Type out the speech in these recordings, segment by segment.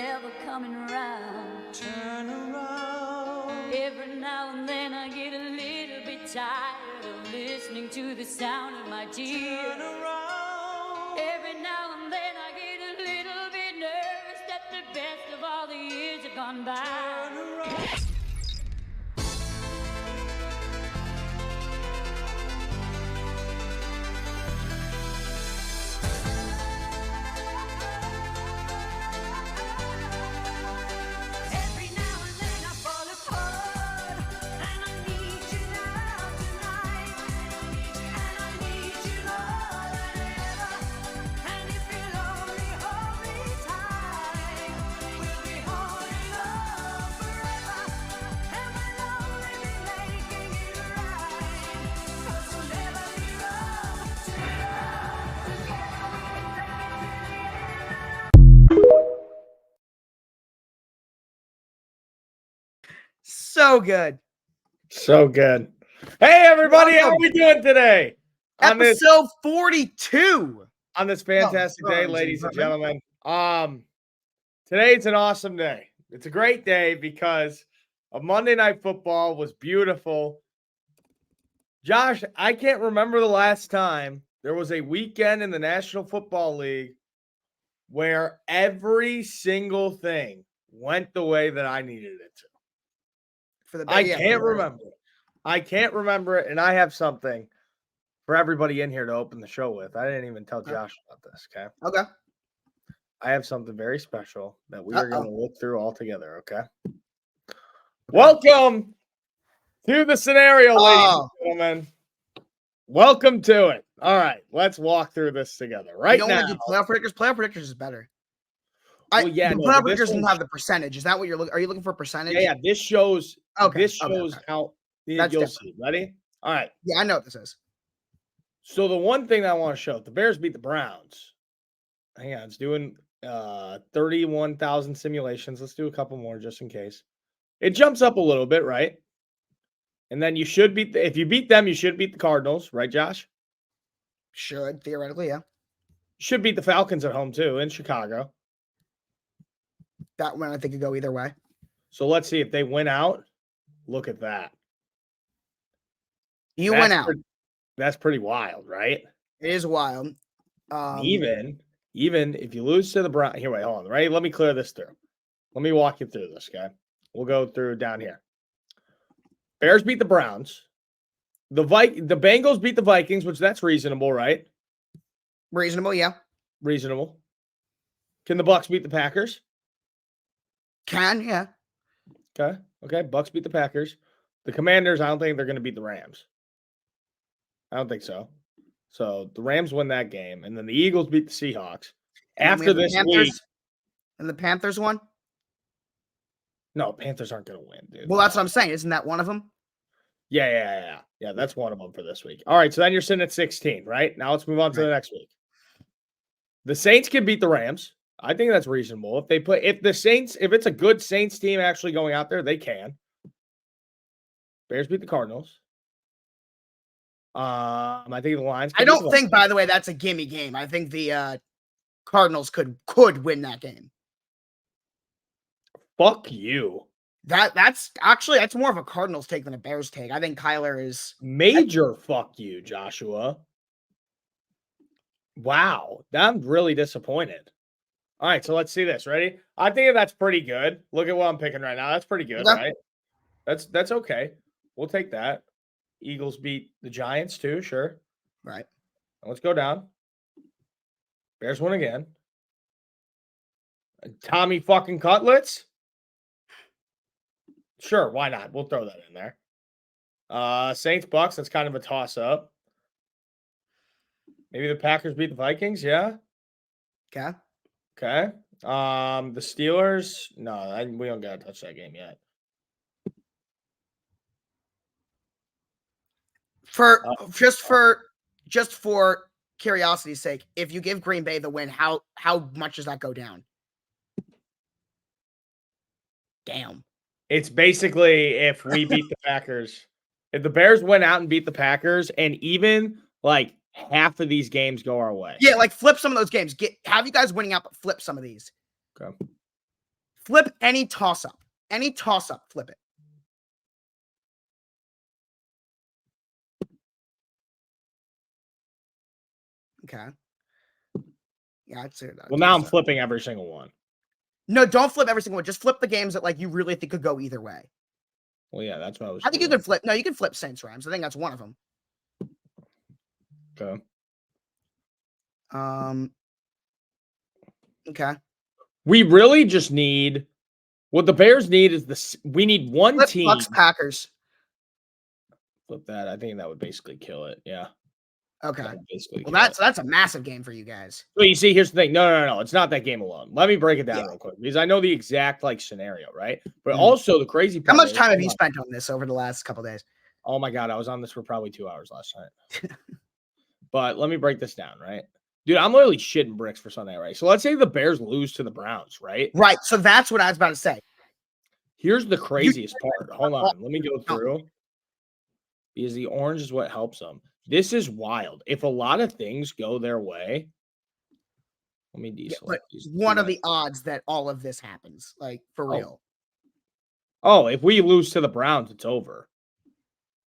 never coming around. Turn around. Every now and then I get a little bit tired of listening to the sound of my tears. Turn around. Every now and then I get a little bit nervous that the best of all the years have gone by. Turn around. So good. So good. Hey, everybody, how are we doing today? Episode 42. On this fantastic day, ladies and gentlemen. Today's an awesome day. It's a great day because of Monday Night Football was beautiful. Josh, I can't remember the last time there was a weekend in the National Football League where every single thing went the way that I needed it to. I can't remember it. I can't remember it, and I have something for everybody in here to open the show with. I didn't even tell Josh about this, okay? Okay. I have something very special that we are going to look through all together, okay? Welcome to the scenario, ladies and gentlemen. Welcome to it. All right, let's walk through this together right now. You don't want to do playoff predictors? Playoff predictors is better. Playoff predictors doesn't have the percentage. Is that what you're looking? Are you looking for a percentage? Yeah. This shows. Okay. This shows how you'll see. Ready? All right. Yeah, I know what this is. So the one thing I want to show: the Bears beat the Browns. Hang on, it's doing 31,000 simulations. Let's do a couple more just in case. It jumps up a little bit, right? And then you should beat if you beat them, you should beat the Cardinals, right, Josh? Should theoretically, yeah. Should beat the Falcons at home too in Chicago. That one I think could go either way. So let's see if they win out. Look at that. You went out. That's pretty wild, right? It is wild. Even if you lose to the Browns. Here, wait, hold on. Right? Let me clear this through. Let me walk you through this, guy. We'll go through down here. Bears beat the Browns. The Bengals beat the Vikings, which that's reasonable, right? Reasonable, yeah. Reasonable. Can the Bucs beat the Packers? Can, yeah. Okay. Bucs beat the Packers. The Commanders, I don't think they're going to beat the Rams. I don't think so. So the Rams win that game, and then the Eagles beat the Seahawks. After this week, and the Panthers won? No, Panthers aren't going to win, dude. Well, that's what I'm saying. Isn't that one of them? Yeah. That's one of them for this week. All right, so then you're sitting at 16, right? Now let's move on to the next week. The Saints can beat the Rams. I think that's reasonable. If it's a good Saints team actually going out there, they can. Bears beat the Cardinals. I think the Lions. I don't think, by the way, that's a gimme game. I think the Cardinals could win that game. Fuck you. That's more of a Cardinals take than a Bears take. I think Kyler is major. Fuck you, Joshua. Wow, I'm really disappointed. All right, so let's see this. Ready? I think that's pretty good. Look at what I'm picking right now. That's pretty good, right? That's okay. We'll take that. Eagles beat the Giants too, sure. Right. Let's go down. Bears win again. Tommy fucking Cutlets. Sure, why not? We'll throw that in there. Saints Bucks, that's kind of a toss-up. Maybe the Packers beat the Vikings, yeah. Okay. The Steelers, no, we don't gotta touch that game yet. Just for curiosity's sake, if you give Green Bay the win, how much does that go down? Damn. It's basically if we beat the Packers, if the Bears went out and beat the Packers, and even like half of these games go our way. Yeah, like flip some of those games. Have you guys winning out, but flip some of these. Okay. Flip any toss-up. Any toss-up, flip it. Okay. Yeah, I'd say that. Well, now I'm flipping every single one. No, don't flip every single one. Just flip the games that like you really think could go either way. Well, yeah, that's what I was. I think you could flip. No, you can flip Saints Rams. I think that's one of them. Okay. Okay. We really just need what the Bears need is we need one Flip team. Bucks Packers. Flip that. I think that would basically kill it. Yeah. Okay. Well, that's a massive game for you guys. Well, you see, here's the thing. No. It's not that game alone. Let me break it down real quick because I know the exact scenario, right? But also the crazy part. How much time have you spent on this over the last couple days? Oh my God, I was on this for probably 2 hours last night. But let me break this down, right? Dude, I'm literally shitting bricks for Sunday, right? So let's say the Bears lose to the Browns, right? Right. So that's what I was about to say. Here's the craziest part. Hold on. Let me go through. Because the orange is what helps them. This is wild. If a lot of things go their way, let me deselect these. What are the odds that all of this happens? Like, for real? Oh, if we lose to the Browns, it's over.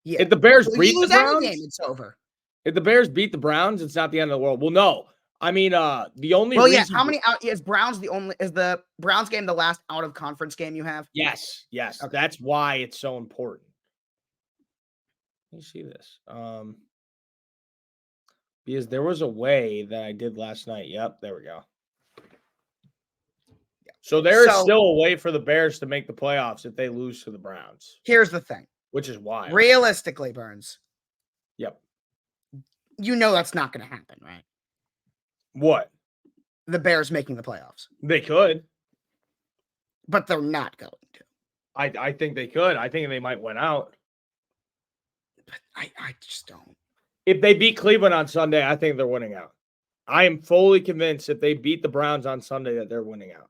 Yeah. If the Bears beat the Browns, game, it's over. If the Bears beat the Browns, it's not the end of the world. Well, no. I mean, the only reason. Yeah. How many out is the Browns game the last out of conference game you have? Yes. Okay. That's why it's so important. Let me see this. Because there was a way that I did last night. Yep, there we go. So there is still a way for the Bears to make the playoffs if they lose to the Browns. Here's the thing. Which is why. Realistically, Burns. Yep. You know that's not going to happen, right? What? The Bears making the playoffs. They could. But they're not going to. I think they could. I think they might win out. But I just don't. If they beat Cleveland on Sunday, I think they're winning out. I am fully convinced if they beat the Browns on Sunday that they're winning out.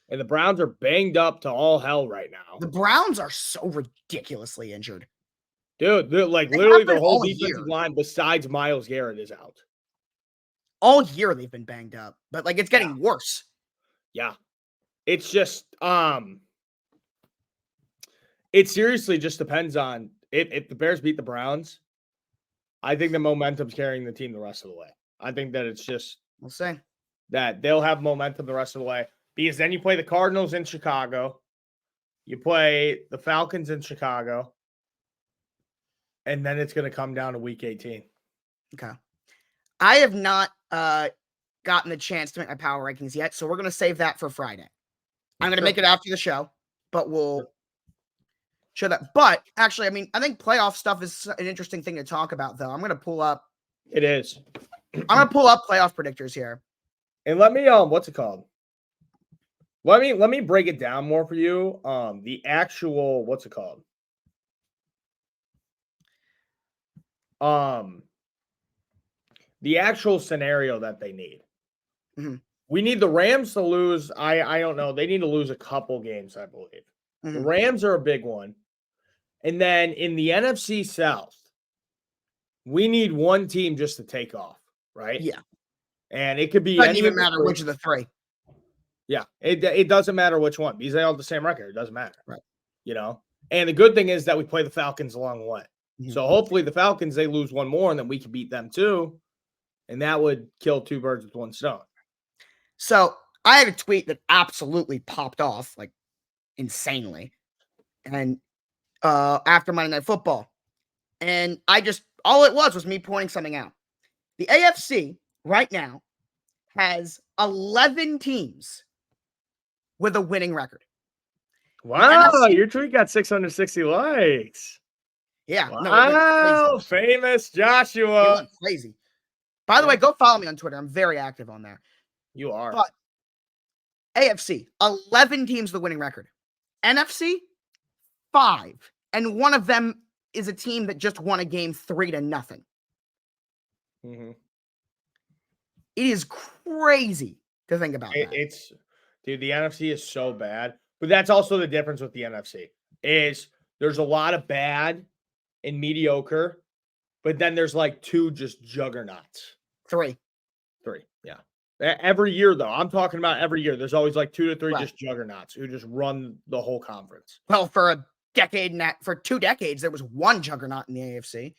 And the Browns are banged up to all hell right now. The Browns are so ridiculously injured. Dude, literally the whole defensive line besides Myles Garrett is out. All year they've been banged up, but it's getting worse. Yeah. It's just it seriously just depends on if the Bears beat the Browns. I think the momentum's carrying the team the rest of the way. I think that it's just we'll see that they'll have momentum the rest of the way because then you play the Cardinals in Chicago, you play the Falcons in Chicago, and then it's going to come down to Week 18. Okay, I have not gotten the chance to make my power rankings yet, so we're going to save that for Friday. I'm going to make it after the show, but we'll show that. But actually, I mean, I think playoff stuff is an interesting thing to talk about, though. I'm going to pull up. It is. I'm going to pull up playoff predictors here. And let me what's it called? Let me break it down more for you. The actual what's it called? The actual scenario that they need. Mm-hmm. We need the Rams to lose. I don't know. They need to lose a couple games, I believe. Mm-hmm. The Rams are a big one. And then in the NFC South, we need one team just to take off, right? Yeah. And it could be doesn't even matter which of the three. Yeah. It doesn't matter which one because they all have the same record. It doesn't matter. Right. You know? And the good thing is that we play the Falcons along the way. Mm-hmm. So hopefully the Falcons, they lose one more and then we can beat them too. And that would kill two birds with one stone. So I had a tweet that absolutely popped off insanely. And after Monday Night Football. And all it was me pointing something out. The AFC right now has 11 teams with a winning record. Wow, your tweet got 660 likes. Yeah. Wow, no, famous Joshua. It went crazy. By the way, go follow me on Twitter. I'm very active on there. You are. But AFC, 11 teams with a winning record. NFC, 5. And one of them is a team that just won a game 3-0. Mm-hmm. It is crazy to think about that. Dude, the NFC is so bad. But that's also the difference with the NFC is there's a lot of bad and mediocre, but then there's 2 just juggernauts. 3. Yeah. Every year, though. I'm talking about every year. There's always like 2 to 3 Right. just juggernauts who just run the whole conference. Well, for 2 decades, there was one juggernaut in the AFC.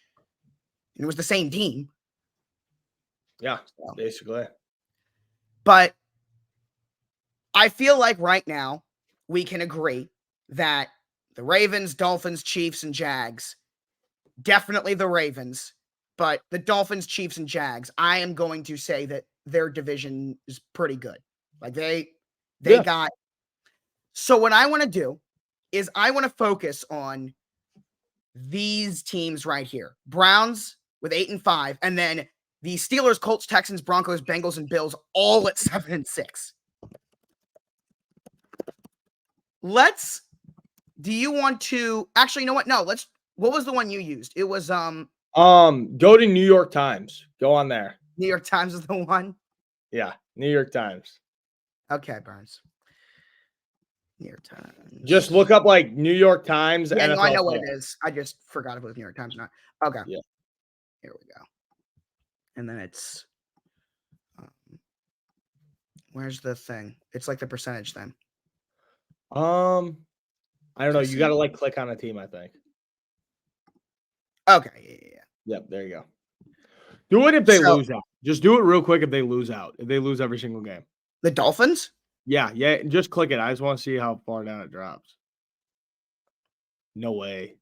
And it was the same team. Yeah, basically. But I feel like right now we can agree that the Ravens, Dolphins, Chiefs, and Jags, definitely the Ravens, but the Dolphins, Chiefs, and Jags, I am going to say that their division is pretty good. Like they got. So what I want to do is I want to focus on these teams right here. Browns with 8-5, and then the Steelers, Colts, Texans, Broncos, Bengals, and Bills all at 7-6. Do you want to actually, you know what? No, what was the one you used? It was go to New York Times. Go on there. New York Times is the one. Yeah, New York Times. Okay, Burns. New York Times. Just look up like New York Times. Yeah, NFL no, I know what player. it is. I just forgot if it was New York Times or not. Okay. Yeah. Here we go. And then it's where's the thing? It's like the percentage thing. I don't know. You got to like click on a team, I think. Okay. Yeah. Yep, there you go. Do it if they lose out. Just do it real quick if they lose out. If they lose every single game. The Dolphins? Yeah. Just click it. I just want to see how far down it drops. No way.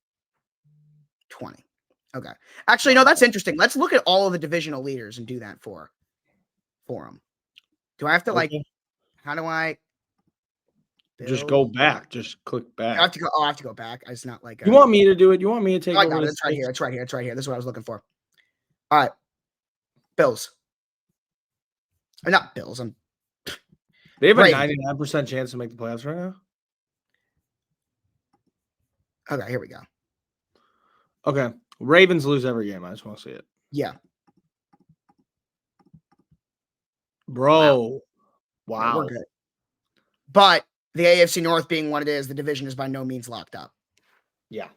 20. Okay. Actually, no, that's interesting. Let's look at all of the divisional leaders and do that for them. Do I have to how do I just go back? Just click back. I have to go. Oh, I have to go back. It's not like you want me to do it? You want me to take I over? got it. It's right here. It's right here. It's right here. This is what I was looking for. All right. Bills. Or not Bills. They have a 99% chance to make the playoffs right now. Okay, here we go. Okay. Ravens lose every game. I just want to see it. Yeah. Bro. Wow. We're good. But the AFC North being what it is, the division is by no means locked up. Yeah.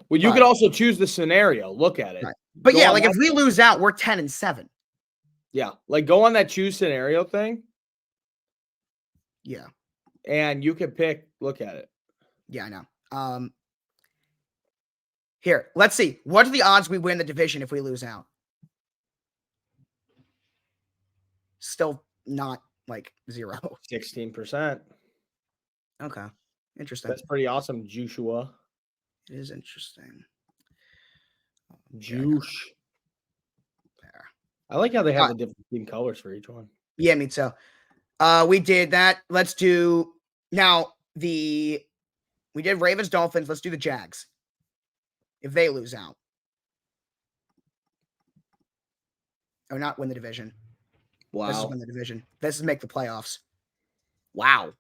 Well, you could also choose the scenario. Look at it. Right. But yeah, like if we lose out, we're 10-7. Yeah. Like go on that choose scenario thing. Yeah. And you can pick, look at it. Yeah, I know. Here, let's see. What are the odds we win the division if we lose out? Still not like 0. 16%. Okay. Interesting. That's pretty awesome, Joshua. It is interesting. Juice. There. I like how they have the different team colors for each one. Yeah, me too. We did that. Let's do now we did Ravens, Dolphins. Let's do the Jags. If they lose out. Or not win the division. Wow. This is win the division. This is make the playoffs. Wow.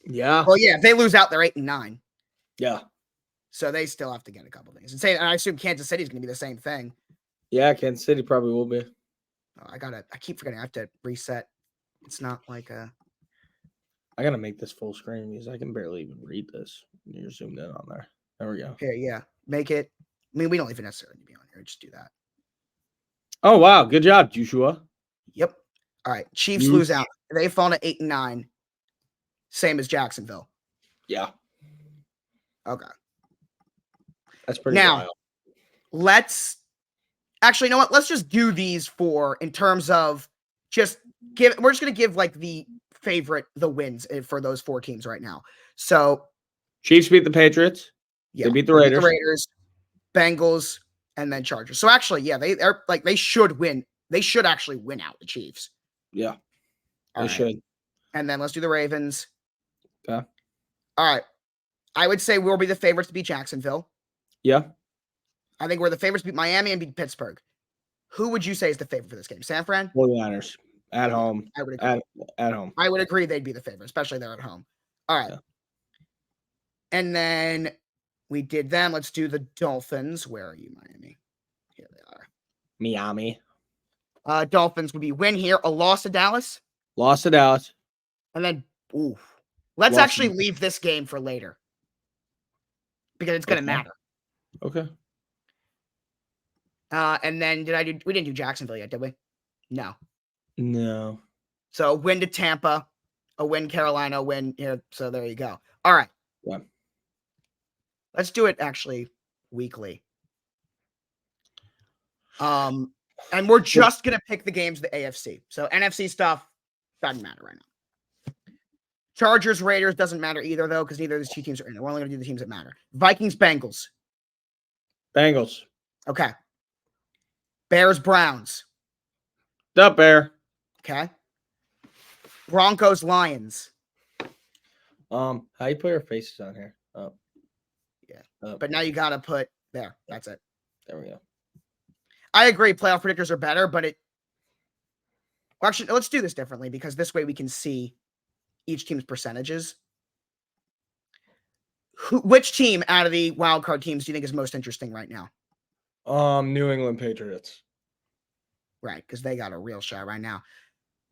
Yeah. Well, yeah, if they lose out, they're 8-9. Yeah. So they still have to get a couple things. And I assume Kansas City is going to be the same thing. Yeah, Kansas City probably will be. Oh, I keep forgetting. I have to reset. It's not like I got to make this full screen because I can barely even read this. You're zoomed in on there. There we go. Here, yeah. Make it. I mean, we don't even necessarily need to be on here. Just do that. Oh, wow. Good job, Joshua. Yep. All right. Chiefs lose out. They fall to 8-9. Same as Jacksonville. Yeah. Okay. That's pretty wild. Let's actually, you know what? Let's just do these in terms of we're just going to give like the wins for those 4 teams right now. So Chiefs beat the Patriots. Yeah. They beat the Raiders. Bengals, and then Chargers. So actually, yeah, they should win. They should actually win out the Chiefs. Yeah. They should. And then let's do the Ravens. Okay. All right. I would say we'll be the favorites to beat Jacksonville. Yeah. I think we're the favorites to beat Miami and beat Pittsburgh. Who would you say is the favorite for this game? San Fran? 49ers. At home. I would agree. At home. I would agree they'd be the favorite, especially they're at home. All right. Yeah. And then we did them. Let's do the Dolphins. Where are you, Miami? Here they are. Miami. Dolphins would be win here. A loss to Dallas. Loss to Dallas. And then, let's actually leave this game for later. Because it's going to matter. Okay. And then we didn't do Jacksonville yet, did we? No. So a win to Tampa, a win Carolina, a win here. So there you go. All right. Yeah. Let's do it actually weekly. And we're just gonna pick the games of the AFC. So NFC stuff doesn't matter right now. Chargers, Raiders doesn't matter either, though, because neither of these two teams are in it. We're only gonna do the teams that matter. Vikings, Bengals. Bengals. Okay. Bears, Browns. The Bear. Okay. Broncos, Lions. How you put your faces on here? Oh. Yeah. But now you gotta put there. That's it. There we go. I agree. Playoff predictors are better, but actually, let's do this differently because this way we can see each team's percentages. Which team out of the wild card teams do you think is most interesting right now? New England Patriots. Right, because they got a real shot right now.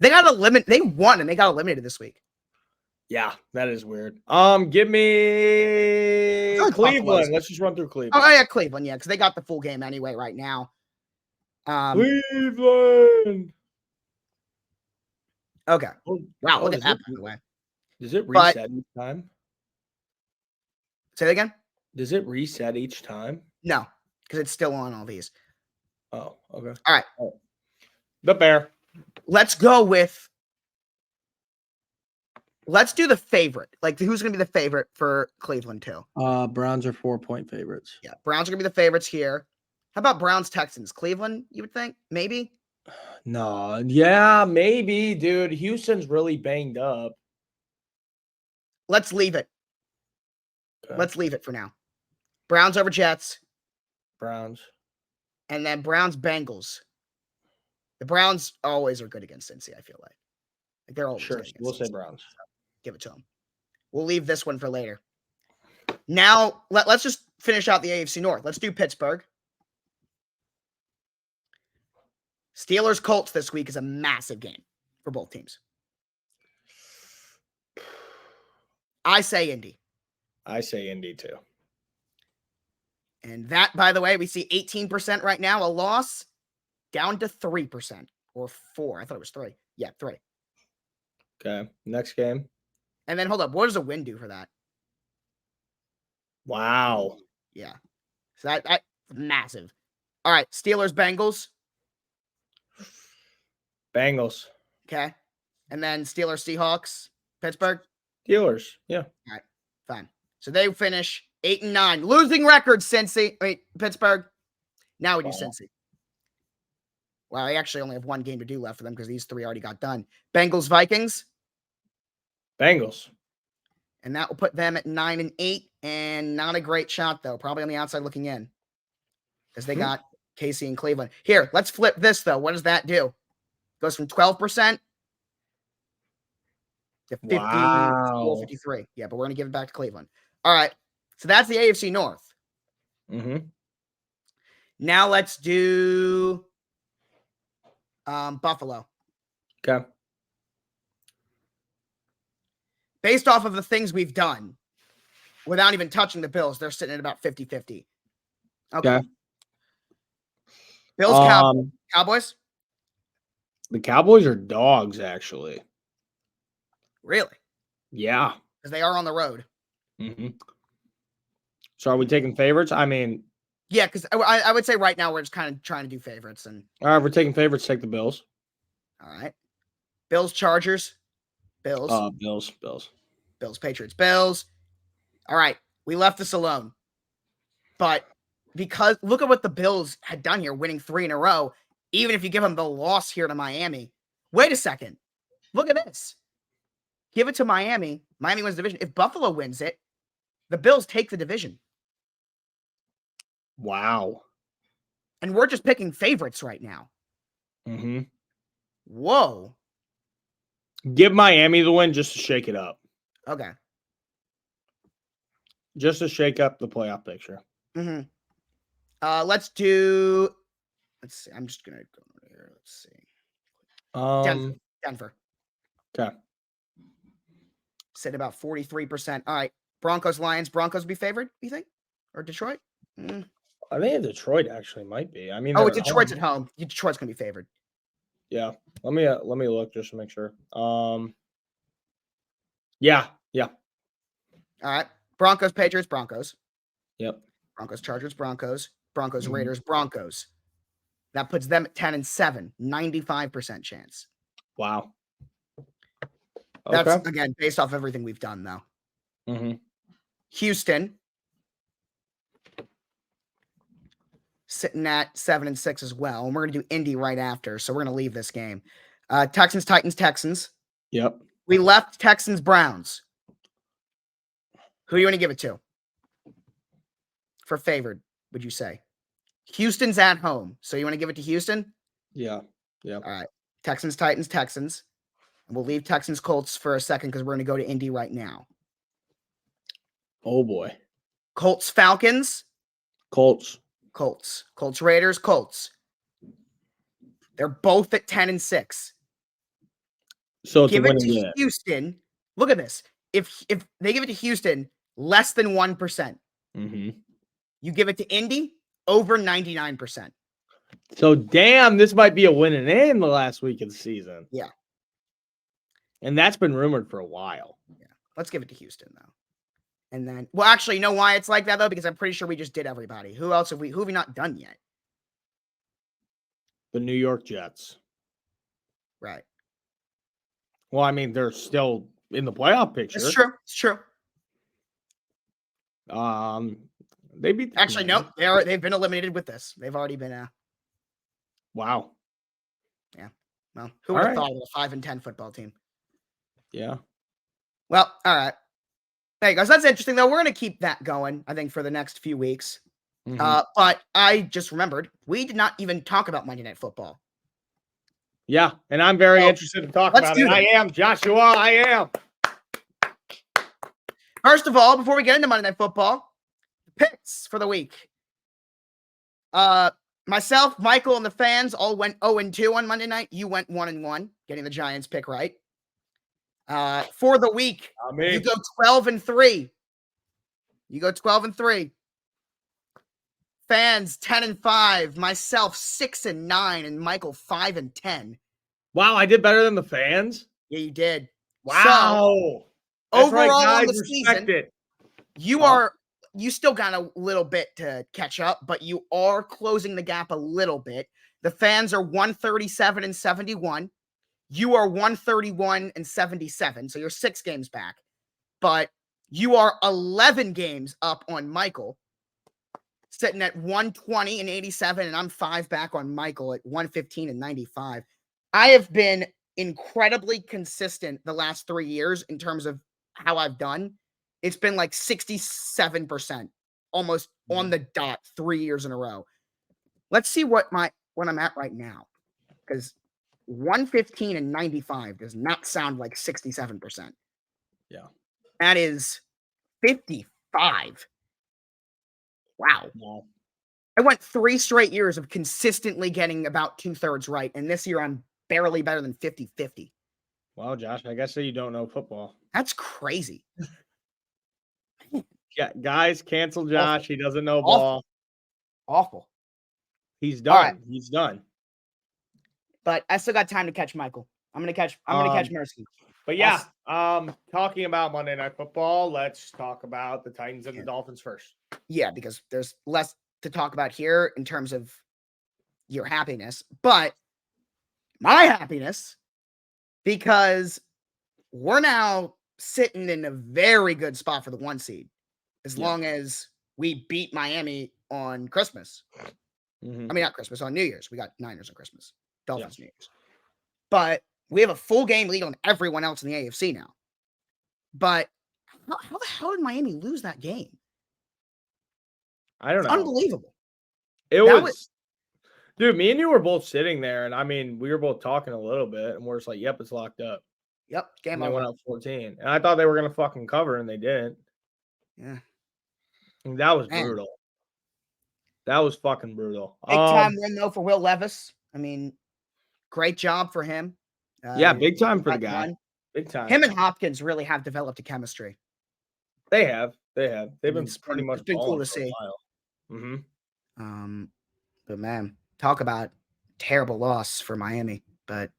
They won and they got eliminated this week. Yeah, that is weird. Give me Cleveland. Let's just run through Cleveland. Oh yeah, Cleveland, yeah, because they got the full game anyway right now. Cleveland. Okay. Wow, look at that, by the way. Does it reset each time? Say that again? Does it reset each time? No, because it's still on all these. Oh, okay. All right. The Bear. Let's do the favorite. Like, who's going to be the favorite for Cleveland, too? Browns are 4-point favorites. Yeah, Browns are going to be the favorites here. How about Browns, Texans? Cleveland, you would think? Maybe? No. Yeah, maybe, dude. Houston's really banged up. Let's leave it. Okay. Let's leave it for now. Browns over Jets. Browns. And then Browns, Bengals. The Browns always are good against Cincy, I feel like. They're always Sure. good against We'll Cincy. say Browns. So give it to them. We'll leave this one for later. Now, let's just finish out the AFC North. Let's do Pittsburgh. Steelers, Colts this week is a massive game for both teams. I say Indy. I say Indy, too. And that, by the way, we see 18% right now, a loss down to 3% or 4. I thought it was 3. Yeah, 3. Okay. Next game. And then hold up. What does a win do for that? Wow. Yeah. So that's massive. All right. Steelers, Bengals. Bengals. Okay. And then Steelers, Seahawks, Pittsburgh. Steelers. Yeah. All right. Fine. So they finish 8-9. Losing record, Cincy. Wait, Pittsburgh. Now we do Cincy. Well, I actually only have one game to do left for them because these 3 already got done. Bengals, Vikings. Bengals. And that will put them at 9-8. And not a great shot, though. Probably on the outside looking in. Because they got KC and Cleveland. Here, let's flip this, though. What does that do? Goes from 12% to 50, wow. 53. Yeah, but we're going to give it back to Cleveland. All right. So that's the AFC North. Mm-hmm. Now let's do Buffalo. Okay. Based off of the things we've done, without even touching the Bills, they're sitting at about 50-50. Okay. Bills, Cowboys? The Cowboys are dogs, actually. Really? Yeah. Because they are on the road. Mm-hmm. So are we taking favorites? I mean... Yeah, because I would say right now we're just kind of trying to do favorites. And all right, we're taking favorites. Take the Bills. All right. Bills, Chargers. Bills. Bills. Patriots. Bills. All right. We left this alone. But because look at what the Bills had done here, winning 3 in a row, even if you give them the loss here to Miami. Wait a second. Look at this. Give it to Miami. Miami wins the division. If Buffalo wins it, the Bills take the division. Wow. And we're just picking favorites right now. Mm-hmm. Whoa. Give Miami the win just to shake it up. Okay. Just to shake up the playoff picture. Mm-hmm. Let's see. I'm just going to go over here. Let's see. Denver. Okay. Sit about 43%. All right. Broncos, Lions. Broncos be favored, you think? Or Detroit? I think Detroit actually might be. I mean, Detroit's at home. Detroit's going to be favored. Yeah. Let me look just to make sure. Yeah. All right. Broncos, Patriots, Broncos. Yep. Broncos, Chargers, Broncos. Broncos, Mhm. Raiders, Broncos. That puts them at 10-7, 95% chance. Wow. That's, Okay. again, based off everything we've done, though. Mm-hmm. Houston, sitting at 7-6 as well. And we're going to do Indy right after, so we're going to leave this game. Texans, Titans, Texans. Yep. We left Texans, Browns. Who do you want to give it to? For favored, would you say? Houston's at home, so you want to give it to Houston? Yeah. Yeah. All right. Texans, Titans, Texans. And we'll leave Texans, Colts for a second because we're going to go to Indy right now. Oh boy. Colts, Falcons. Colts. Colts. Colts, Raiders, Colts. They're both at 10-6. So it's Give a it winning to game. Houston. Look at this. If they give it to Houston, less than 1%. Mm-hmm. You give it to Indy, over 99%. So damn, this might be a winning in the last week of the season. Yeah. And that's been rumored for a while. Yeah. Let's give it to Houston, though. And then, well, actually, you know why it's like that, though? Because I'm pretty sure we just did everybody. Who have we not done yet? The New York Jets. Right. Well, I mean, they're still in the playoff picture. It's true. It's true. They beat the Actually, no, Commanders. they've been eliminated with this. They've already been Wow. Yeah. Well, who All would have right. thought of a 5-10 football team? Yeah. Well, all right. There you go. So that's interesting, though. We're going to keep that going, I think, for the next few weeks. Mhm. But I just remembered we did not even talk about Monday Night Football. Yeah, and I'm very So, interested to talk let's about do it. I that. am, Joshua. I am. First of all, before we get into Monday Night Football, picks for the week. Myself, Michael, and the fans all went 0-2 on Monday night. You went 1-1, getting the Giants pick right. For the week, you go 12-3. You go 12-3. Fans 10-5. Myself 6-9, and Michael 5-10. Wow, I did better than the fans. Yeah, you did. Wow. So, That's right, overall guys, on the respect season, it. you still got a little bit to catch up, but you are closing the gap a little bit. The fans are 137-71. You are 131-77, so you're 6 games back. But you are 11 games up on Michael, sitting at 120-87, and I'm 5 back on Michael at 115-95. I have been incredibly consistent the last 3 years in terms of how I've done. It's been like 67%, almost on the dot 3 years in a row. Let's see what I'm at right now, because 115-95 does not sound like 67%. Yeah. That is 55. Wow. Wow. I went 3 straight years of consistently getting about 2/3 right, and this year I'm barely better than 50-50. Wow, Josh, I guess you don't know football. That's crazy. Yeah, guys, cancel Josh. He doesn't know ball. Awful. He's done. All right. He's done. But I still got time to catch Michael. I'm gonna catch Mercy. But yeah, talking about Monday Night Football, let's talk about the Titans and the Dolphins first. Yeah, because there's less to talk about here in terms of your happiness, but my happiness, because we're now sitting in a very good spot for the 1 seed, as long as we beat Miami on Christmas. Mm-hmm. I mean, not Christmas, on New Year's. We got Niners on Christmas, Dolphins New Year's. But we have a full game lead on everyone else in the AFC now. But how the hell did Miami lose that game? I don't know. Unbelievable. It was, dude, me and you were both sitting there, and I mean, we were both talking a little bit, and we're just like, yep, it's locked up. Yep, game and they over. went up 14. And I thought they were going to fucking cover, and they didn't. Yeah. And that was brutal. That was fucking brutal. Big time win, though, for Will Levis. I mean, great job for him. Yeah, big time for the guy. Big time. Him and Hopkins really have developed a chemistry. They have. They've been pretty much it's been cool to see. Mm-hmm. But man, talk about terrible loss for Miami. But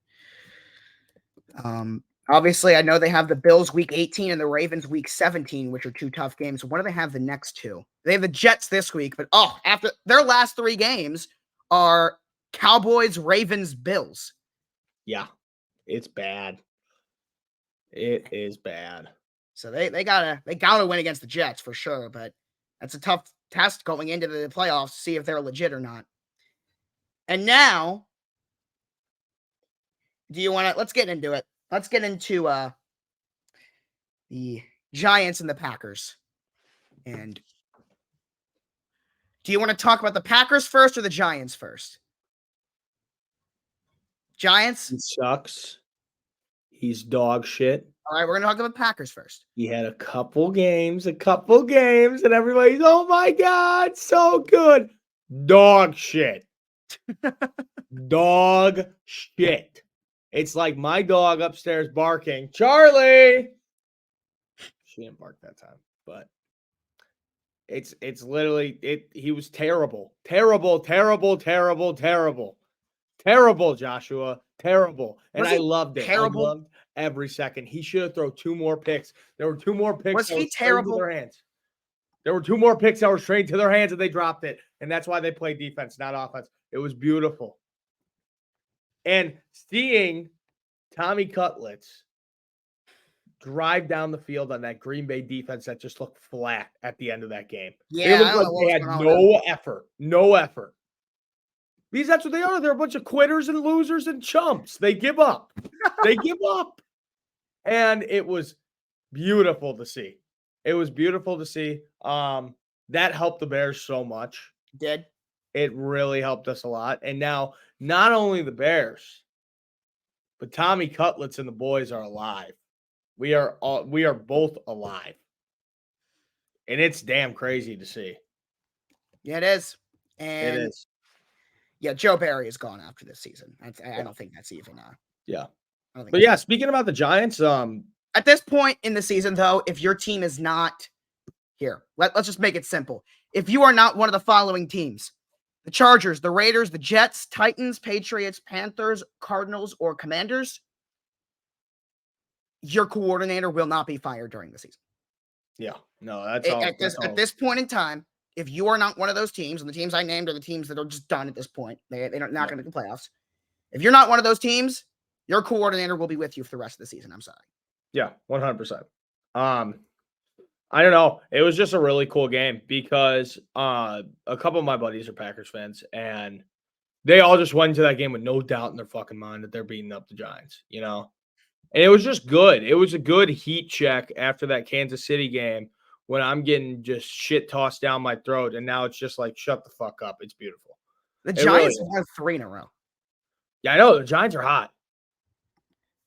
obviously, I know they have the Bills week 18 and the Ravens week 17, which are two tough games. What do they have the next two? They have the Jets this week, but after their last three games are Cowboys, Ravens, Bills. Yeah, it's bad. It is bad. So they gotta win against the Jets for sure, but that's a tough test going into the playoffs to see if they're legit or not. And now, let's get into it. Let's get into the Giants and the Packers. And do you want to talk about the Packers first or the Giants first? Giants? He sucks. He's dog shit. All right, we're going to talk about Packers first. He had a couple games, and everybody's, oh my God, so good. Dog shit. Dog shit. It's like my dog upstairs barking, Charlie. She didn't bark that time, but it's literally it. He was terrible, Joshua, terrible, and I loved it. Terrible. I loved every second. He should have thrown two more picks. There were two more picks. Was he terrible? Their hands. There were two more picks that were straight to their hands, and they dropped it, and that's why they played defense, not offense. It was beautiful. And seeing Tommy Cutlets drive down the field on that Green Bay defense that just looked flat at the end of that game. Yeah, it looked like they had no effort. Because that's what they are. They're a bunch of quitters and losers and chumps. They give up. And it was beautiful to see. That helped the Bears so much. Did. It really helped us a lot. And now, not only the Bears, but Tommy Cutlets and the boys are alive. We are both alive. And it's damn crazy to see. Yeah, it is. And it is. Yeah, Joe Barry is gone after this season. I don't think that's even yeah. But yeah, speaking about the Giants, at this point in the season, though, if your team is not here, let's just make it simple. If you are not one of the following teams, the Chargers, the Raiders, the Jets, Titans, Patriots, Panthers, Cardinals, or Commanders, your coordinator will not be fired during the season. Yeah, no, that's at this point in time. If you are not one of those teams, and the teams I named are the teams that are just done at this point, they're not going to make the playoffs. If you're not one of those teams, your coordinator will be with you for the rest of the season. I'm sorry. Yeah, 100%. I don't know. It was just a really cool game because a couple of my buddies are Packers fans, and they all just went into that game with no doubt in their fucking mind that they're beating up the Giants, you know? And it was just good. It was a good heat check after that Kansas City game when I'm getting just shit tossed down my throat, and now it's just like, shut the fuck up. It's beautiful. The Giants won 3 in a row. Yeah, I know. The Giants are hot.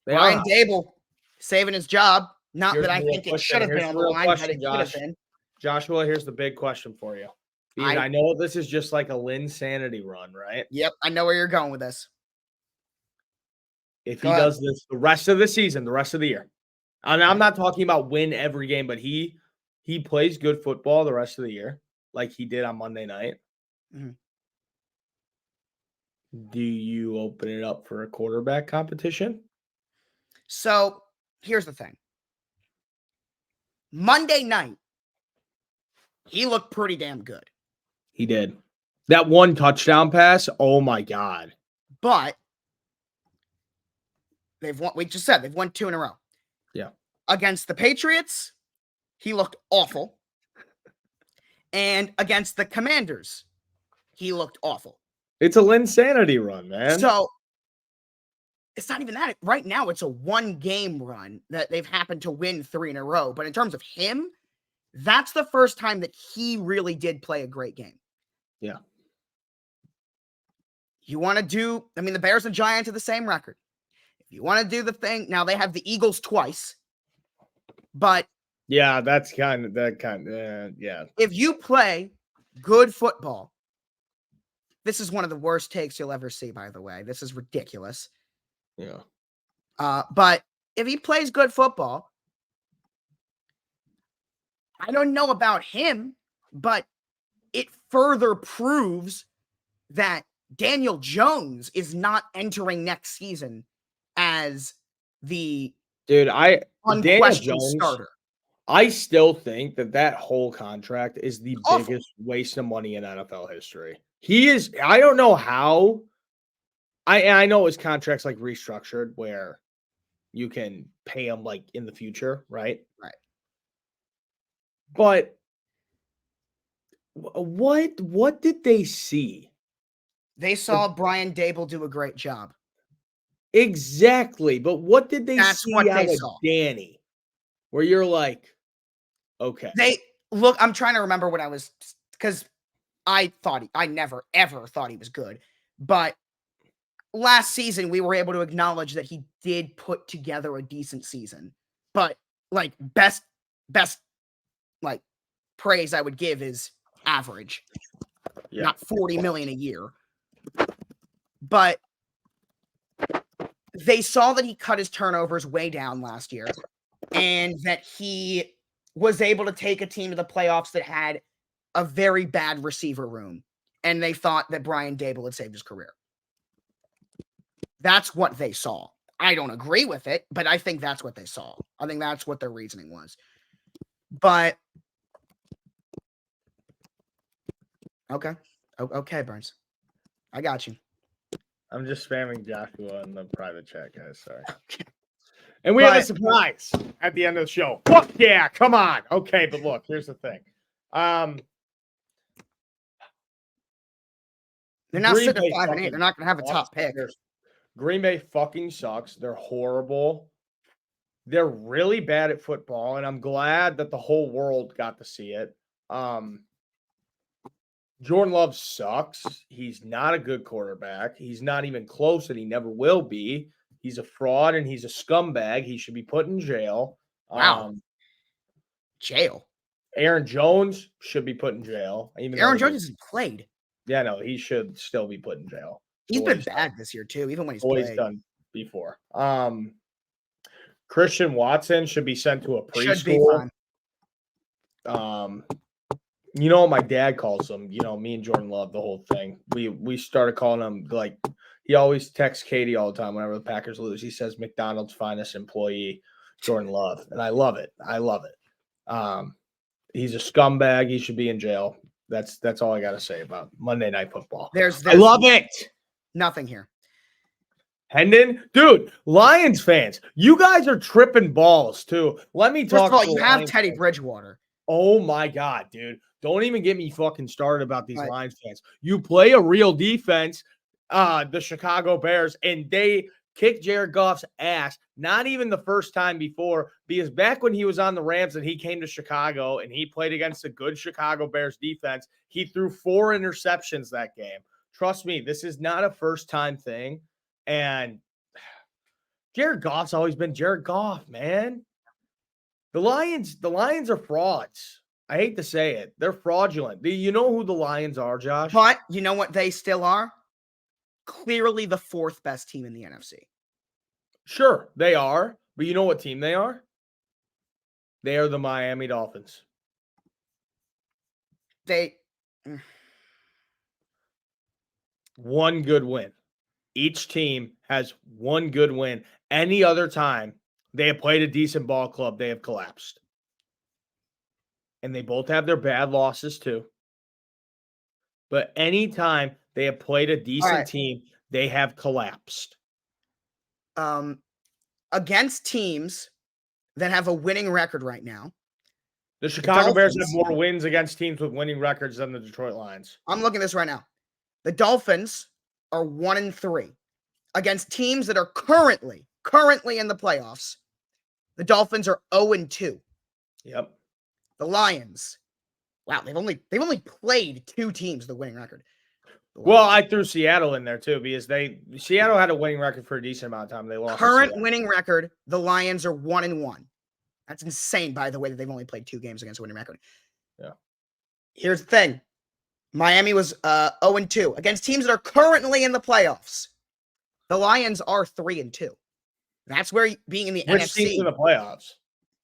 Ryan Dable saving his job. Not that I think it should have been on the line, but it could have been. Joshua, here's the big question for you. I know this is just like a Lynn sanity run, right? Yep, I know where you're going with this. If he does this the rest of the season, the rest of the year, and I'm not talking about win every game, but he plays good football the rest of the year, like he did on Monday night. Mm-hmm. Do you open it up for a quarterback competition? So here's the thing. Monday night, he looked pretty damn good. He did. That one touchdown pass, oh my God. But they've won, we just said they've won 2 in a row. Yeah. Against the Patriots, he looked awful. And against the Commanders, he looked awful. It's a Linsanity run, man. So it's not even that. Right now, it's a 1-game run that they've happened to win 3 in a row. But in terms of him, that's the first time that he really did play a great game. Yeah. You want to do, the Bears and Giants are the same record. If you want to do the thing, now they have the Eagles twice. But yeah, yeah. If you play good football, this is one of the worst takes you'll ever see, by the way. This is ridiculous. Yeah. But if he plays good football, I don't know about him, but it further proves that Daniel Jones is not entering next season as the Dude, Daniel unquestioned Jones, starter. I still think that whole contract is the Awful. biggest waste of money in NFL history. He is, I don't know how. I know his contract's like restructured where you can pay him like in the future, right? Right. But what did they see? They saw Brian Dable do a great job. Exactly. But what did they That's see what out they of saw. Danny? Where you're like, okay. I'm trying to remember what I was, because I never, ever thought he was good. But last season, we were able to acknowledge that he did put together a decent season. But like best like praise I would give is average, not 40 million a year. But they saw that he cut his turnovers way down last year, and that he was able to take a team to the playoffs that had a very bad receiver room, and they thought that Brian Dable had saved his career. That's what they saw. I don't agree with it, but I think that's what they saw. I think that's what their reasoning was. But okay, Burns, I got you. I'm just spamming Joshua in the private chat, guys. Sorry. Okay. And we have a surprise at the end of the show. Fuck yeah, come on. Okay, but look, here's the thing. They're not Green sitting Bay at 5-8. They're not going to have a top pick. Green Bay fucking sucks. They're horrible. They're really bad at football, and I'm glad that the whole world got to see it. Jordan Love sucks. He's not a good quarterback. He's not even close, and he never will be. He's a fraud, and he's a scumbag. He should be put in jail. Wow. Jail? Aaron Jones should be put in jail. Aaron Jones hasn't played. Yeah, no, he should still be put in jail. He's been bad this year, too, even when he's played. Done before. Christian Watson should be sent to a preschool. Should be fine. You know what my dad calls him? You know, me and Jordan Love, the whole thing. We started calling him, like, he always texts Katie all the time whenever the Packers lose. He says McDonald's finest employee, Jordan Love. And I love it. He's a scumbag. He should be in jail. That's all I got to say about Monday Night Football. I love it. Nothing here. Hendon, dude, Lions fans, you guys are tripping balls too. Let me talk. First of all, you have Teddy Bridgewater. Oh my God, dude. Don't even get me fucking started about these Lions fans. You play a real defense, the Chicago Bears, and they kicked Jared Goff's ass, not even the first time before, because back when he was on the Rams and he came to Chicago and he played against a good Chicago Bears defense, he threw 4 interceptions that game. Trust me, this is not a first-time thing. And Jared Goff's always been Jared Goff, man. The Lions are frauds. I hate to say it. They're fraudulent. You know who the Lions are, Josh? But you know what they still are? Clearly the 4th best team in the NFC. Sure, they are. But you know what team they are? They are the Miami Dolphins. One good win. Each team has one good win. Any other time they have played a decent ball club, they have collapsed. And they both have their bad losses too. But anytime they have played a decent team, they have collapsed. Against teams that have a winning record right now. The Chicago Bears have more wins against teams with winning records than the Detroit Lions. I'm looking at this right now. The Dolphins are 1-3 against teams that are currently in the playoffs. The Dolphins are 0-2. Yep. The Lions, wow, they've only played 2 teams with a winning record. Well, I threw Seattle in there too because Seattle had a winning record for a decent amount of time. They lost. Current winning record, the Lions are 1-1. That's insane, by the way, that they've only played 2 games against a winning record. Yeah. Here's the thing. Miami was 0-2 against teams that are currently in the playoffs. The Lions are 3-2. That's where being in the NFC. Teams in the playoffs?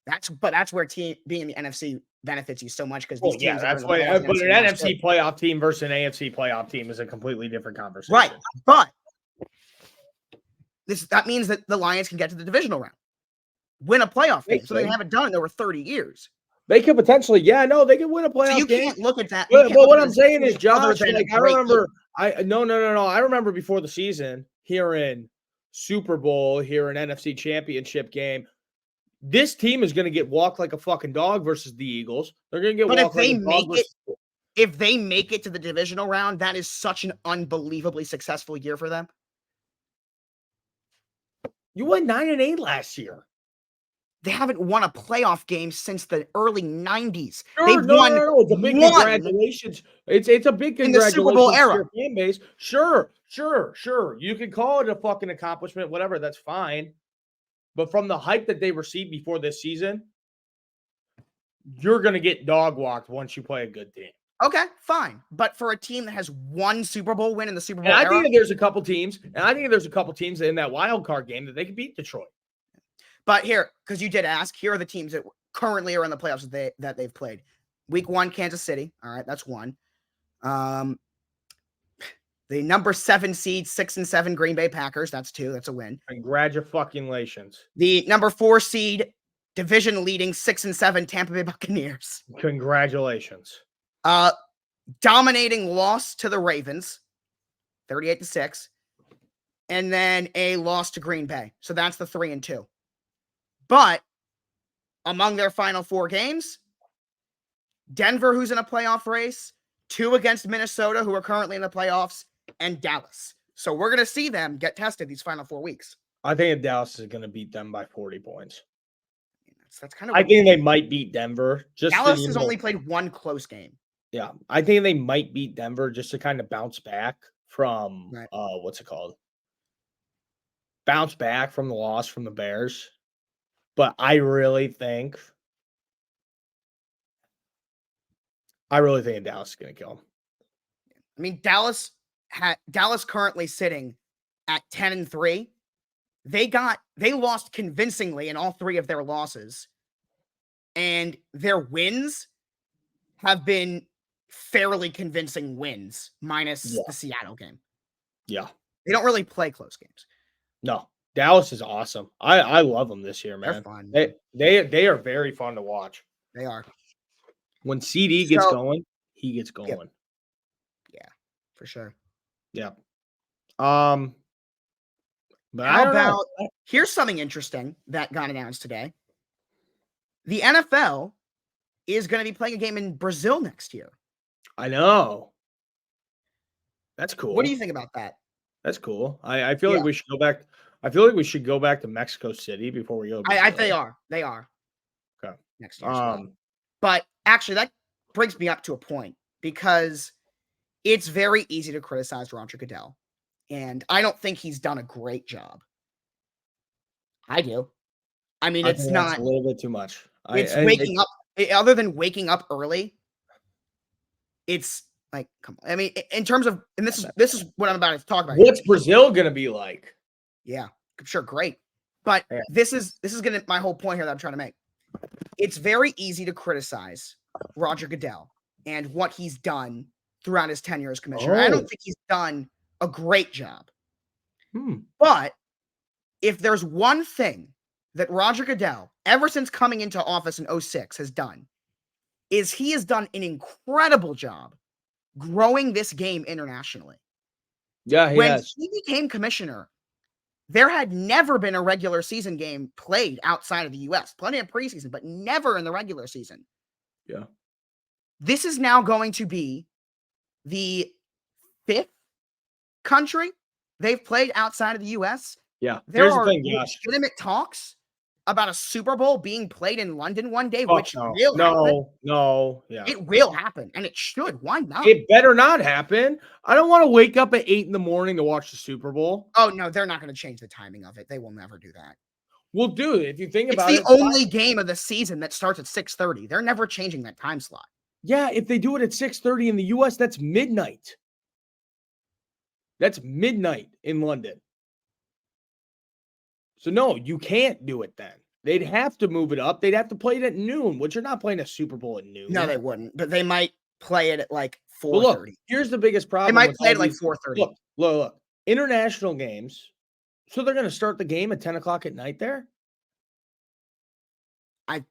That's where being in the NFC benefits you so much because Well, these yeah, teams are that's going to why. the But an playoffs NFC playoff team versus an AFC playoff team is a completely different conversation. right? But that means that the Lions can get to the divisional round, win a playoff game, something they haven't done in over 30 years. They could potentially, they could win a playoff So you game. can't look at that. But what I'm saying is, Josh, than a like I great remember, no. I remember before the season hearing Super Bowl, here an NFC Championship game. This team is going to get walked like a fucking dog versus the Eagles. They're going to get But if walked like they a dog. if they make it to the divisional round, that is such an unbelievably successful year for them. You went 9-8 last year. They haven't won a playoff game since the early 90s. Sure, They've won It's a big congratulations. It's a big in the congratulations Super Bowl to era. your fan base. Sure. You can call it a fucking accomplishment, whatever. That's fine. But from the hype that they received before this season, you're going to get dog walked once you play a good team. Okay, fine. But for a team that has one Super Bowl win in the Super Bowl And I era, think that there's a couple teams, in that wild card game that they could beat Detroit. but here, because you did ask, here are the teams that currently are in the playoffs that they've played. Week 1, Kansas City. All right, that's one. The number 7 seed, 6-7 Green Bay Packers. That's 2. That's a win. Congratulations. The number 4 seed, division leading 6-7 Tampa Bay Buccaneers. Congratulations. Dominating loss to the Ravens, 38-6, and then a loss to Green Bay. So that's the 3-2. But among their final 4 games, Denver, who's in a playoff race, 2 against Minnesota, who are currently in the playoffs, and Dallas. So we're going to see them get tested these final 4 weeks. I think Dallas is going to beat them by 40 points. That's kind of. I think they might beat Denver. Dallas has only played 1 close game. Yeah, I think they might beat Denver just to kind of bounce back from Right. What's it called? Bounce back from the loss from the Bears. But I really think Dallas is going to kill them. I mean, Dallas currently sitting at 10-3. They lost convincingly in all 3 of their losses, and their wins have been fairly convincing wins, minus the Seattle game. Yeah, they don't really play close games. No, Dallas is awesome. I love them this year, man. They're fun. They are very fun to watch. They are. When CD gets going, he gets going. Yeah, for sure. Yeah. But how about here's something interesting that got announced today. The NFL is going to be playing a game in Brazil next year. I know. That's cool. What do you think about that? That's cool. I feel like we should go back. I feel like we should go back to Mexico City before we go. They are. Okay. Next year. But actually, that brings me up to a point because it's very easy to criticize Roger Goodell. And I don't think he's done a great job. I do. I mean, it's not a little bit too much. It's waking up. Other than waking up early, it's like, come on. I mean, in terms of, and this is what I'm about to talk about. What's Brazil gonna be like? Yeah, I'm sure, great. But this is gonna my whole point here that I'm trying to make. It's very easy to criticize Roger Goodell and what he's done throughout his tenure as commissioner. I don't think he's done a great job. But if there's one thing that Roger Goodell, ever since coming into office in 2006, has done, is he has done an incredible job growing this game internationally. Yeah, when he became commissioner, there had never been a regular season game played outside of the U.S. Plenty of preseason, but never in the regular season. Yeah. This is now going to be the 5th country they've played outside of the U.S. Yeah. There are legitimate talks about a Super Bowl being played in London one day, which will happen. Yeah. It will happen, and it should. Why not? It better not happen. I don't want to wake up at 8 a.m. to watch the Super Bowl. Oh, no, they're not going to change the timing of it. They will never do that. Well, dude, if you think about it, it's the only game of the season that starts at 6:30. They're never changing that time slot. Yeah, if they do it at 6:30 in the U.S., that's midnight. That's midnight in London. So, no, you can't do it then. They'd have to move it up. They'd have to play it at noon, which you're not playing a Super Bowl at noon. No, they wouldn't. But they might play it at like Well, 4:30. look, here's the biggest They problem. might with play all it at like these- 4:30. Look. International games. So they're going to start the game at 10 o'clock at night there?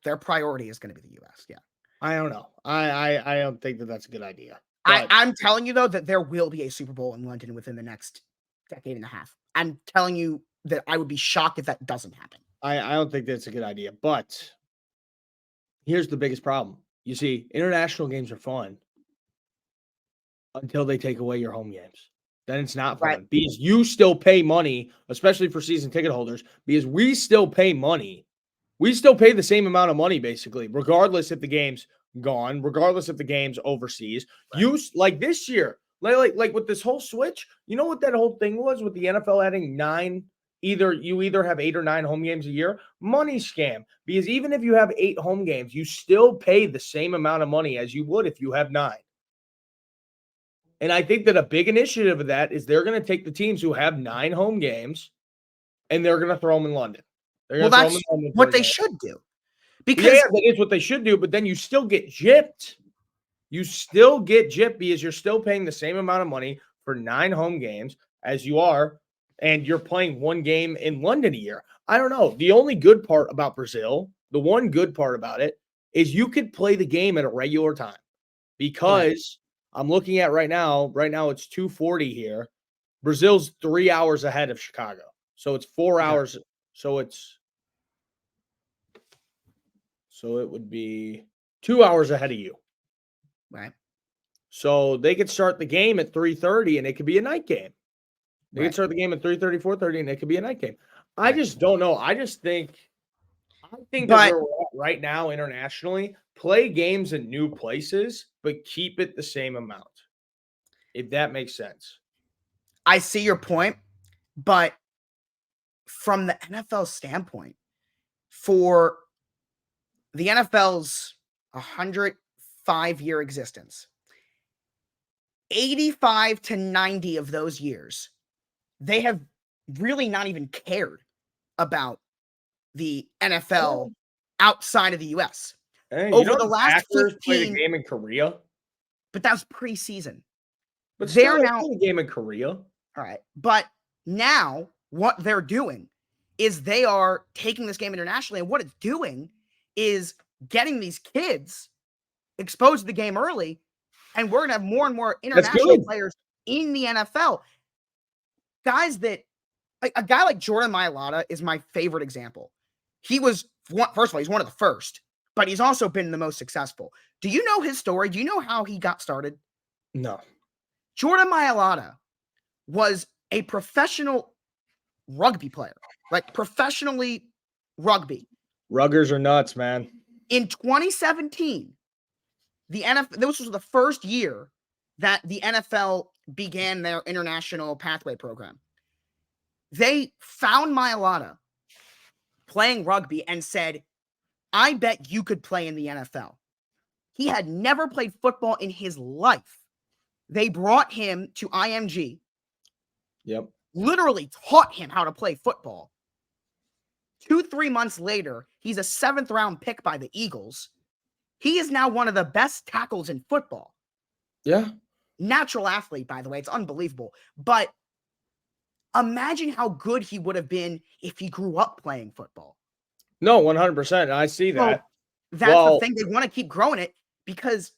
Their priority is going to be the U.S. Yeah. I don't know. I don't think that that's a good idea. But I'm telling you, though, that there will be a Super Bowl in London within the next decade and a half. I'm telling you that I would be shocked if that doesn't happen. I don't think that's a good idea. But here's the biggest problem. You see, international games are fun until they take away your home games. Then it's not fun. Right. Because you still pay money, especially for season ticket holders, because we still pay money. We still pay the same amount of money, basically, regardless if the game's gone, regardless if the game's overseas. Right. You like this year, like with this whole switch, you know what that whole thing was with the NFL adding 9, you either have 8 or 9 home games a year? Money scam. Because even if you have 8 home games, you still pay the same amount of money as you would if you have 9. And I think that a big initiative of that is they're going to take the teams who have 9 home games and they're going to throw them in London. Well, that's what they should do. Because that is what they should do, but then you still get gypped. You still get gypped because you're still paying the same amount of money for 9 home games as you are, and you're playing 1 game in London a year. I don't know. The only good part about Brazil, the one good part about it, is you could play the game at a regular time. Because I'm looking at right now it's 2:40 here. Brazil's 3 hours ahead of Chicago. So it's 4 hours. So it would be 2 hours ahead of you. Right. So they could start the game at 3:30 and it could be a night game. They could start the game at 3:30, 4:30, and it could be a night game. I just don't know. I think that where we're at right now internationally, play games in new places, but keep it the same amount. If that makes sense. I see your point, but from the NFL standpoint, for the NFL's 105-year existence, 85 to 90 of those years, they have really not even cared about the NFL outside of the U.S. Hey, Over the last Packers 15 played a game in Korea, but that was preseason. but They're still now played a game in Korea. All right. But now what they're doing is they are taking this game internationally, and what it's doing is getting these kids exposed to the game early, and we're going to have more and more international players in the NFL. Guys that a guy like Jordan Mailata is my favorite example. He was, first of all, he's one of the first, but he's also been the most successful. Do you know his story? Do you know how he got started? No. Jordan Mailata was a professional rugby player, like professionally rugby. Ruggers are nuts, man. In 2017, the NFL, this was the first year that the NFL began their international pathway program. They found Mailata playing rugby and said, I bet you could play in the NFL. He had never played football in his life. They brought him to IMG. Yep. Literally taught him how to play football. 2-3 months later, he's a 7th round pick by the Eagles. He is now one of the best tackles in football. Yeah. Natural athlete, by the way. It's unbelievable. But imagine how good he would have been if he grew up playing football. No, 100%. I see that. So that's the thing. They want to keep growing it because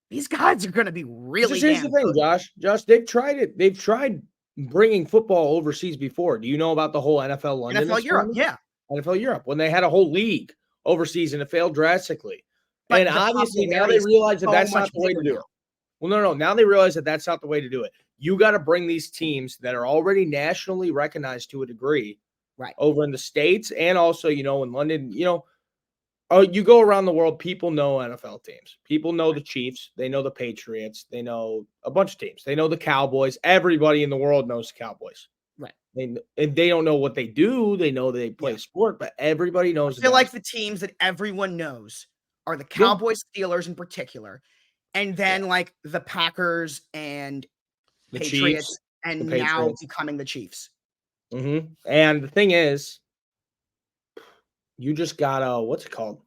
these guys are going to be really Here's the thing, good. Josh, they've tried it. They've tried bringing football overseas before. Do you know about the whole NFL London? NFL Europe, yeah. NFL Europe, when they had a whole league overseas and it failed drastically. But and obviously now they realize that that's not the way to do it. Well, no. Now they realize that that's not the way to do it. You got to bring these teams that are already nationally recognized to a degree, right, over in the States and also, in London. You go around the world, people know NFL teams. People know the Chiefs. They know the Patriots. They know a bunch of teams. They know the Cowboys. Everybody in the world knows the Cowboys. Right. And they don't know what they do. They know they play a sport, but everybody knows. I feel like the teams that everyone knows are the Cowboys, Steelers in particular, and then like the Packers and the Patriots, Chiefs, and now becoming the Chiefs. Mm-hmm. And the thing is, you just gotta, what's it called?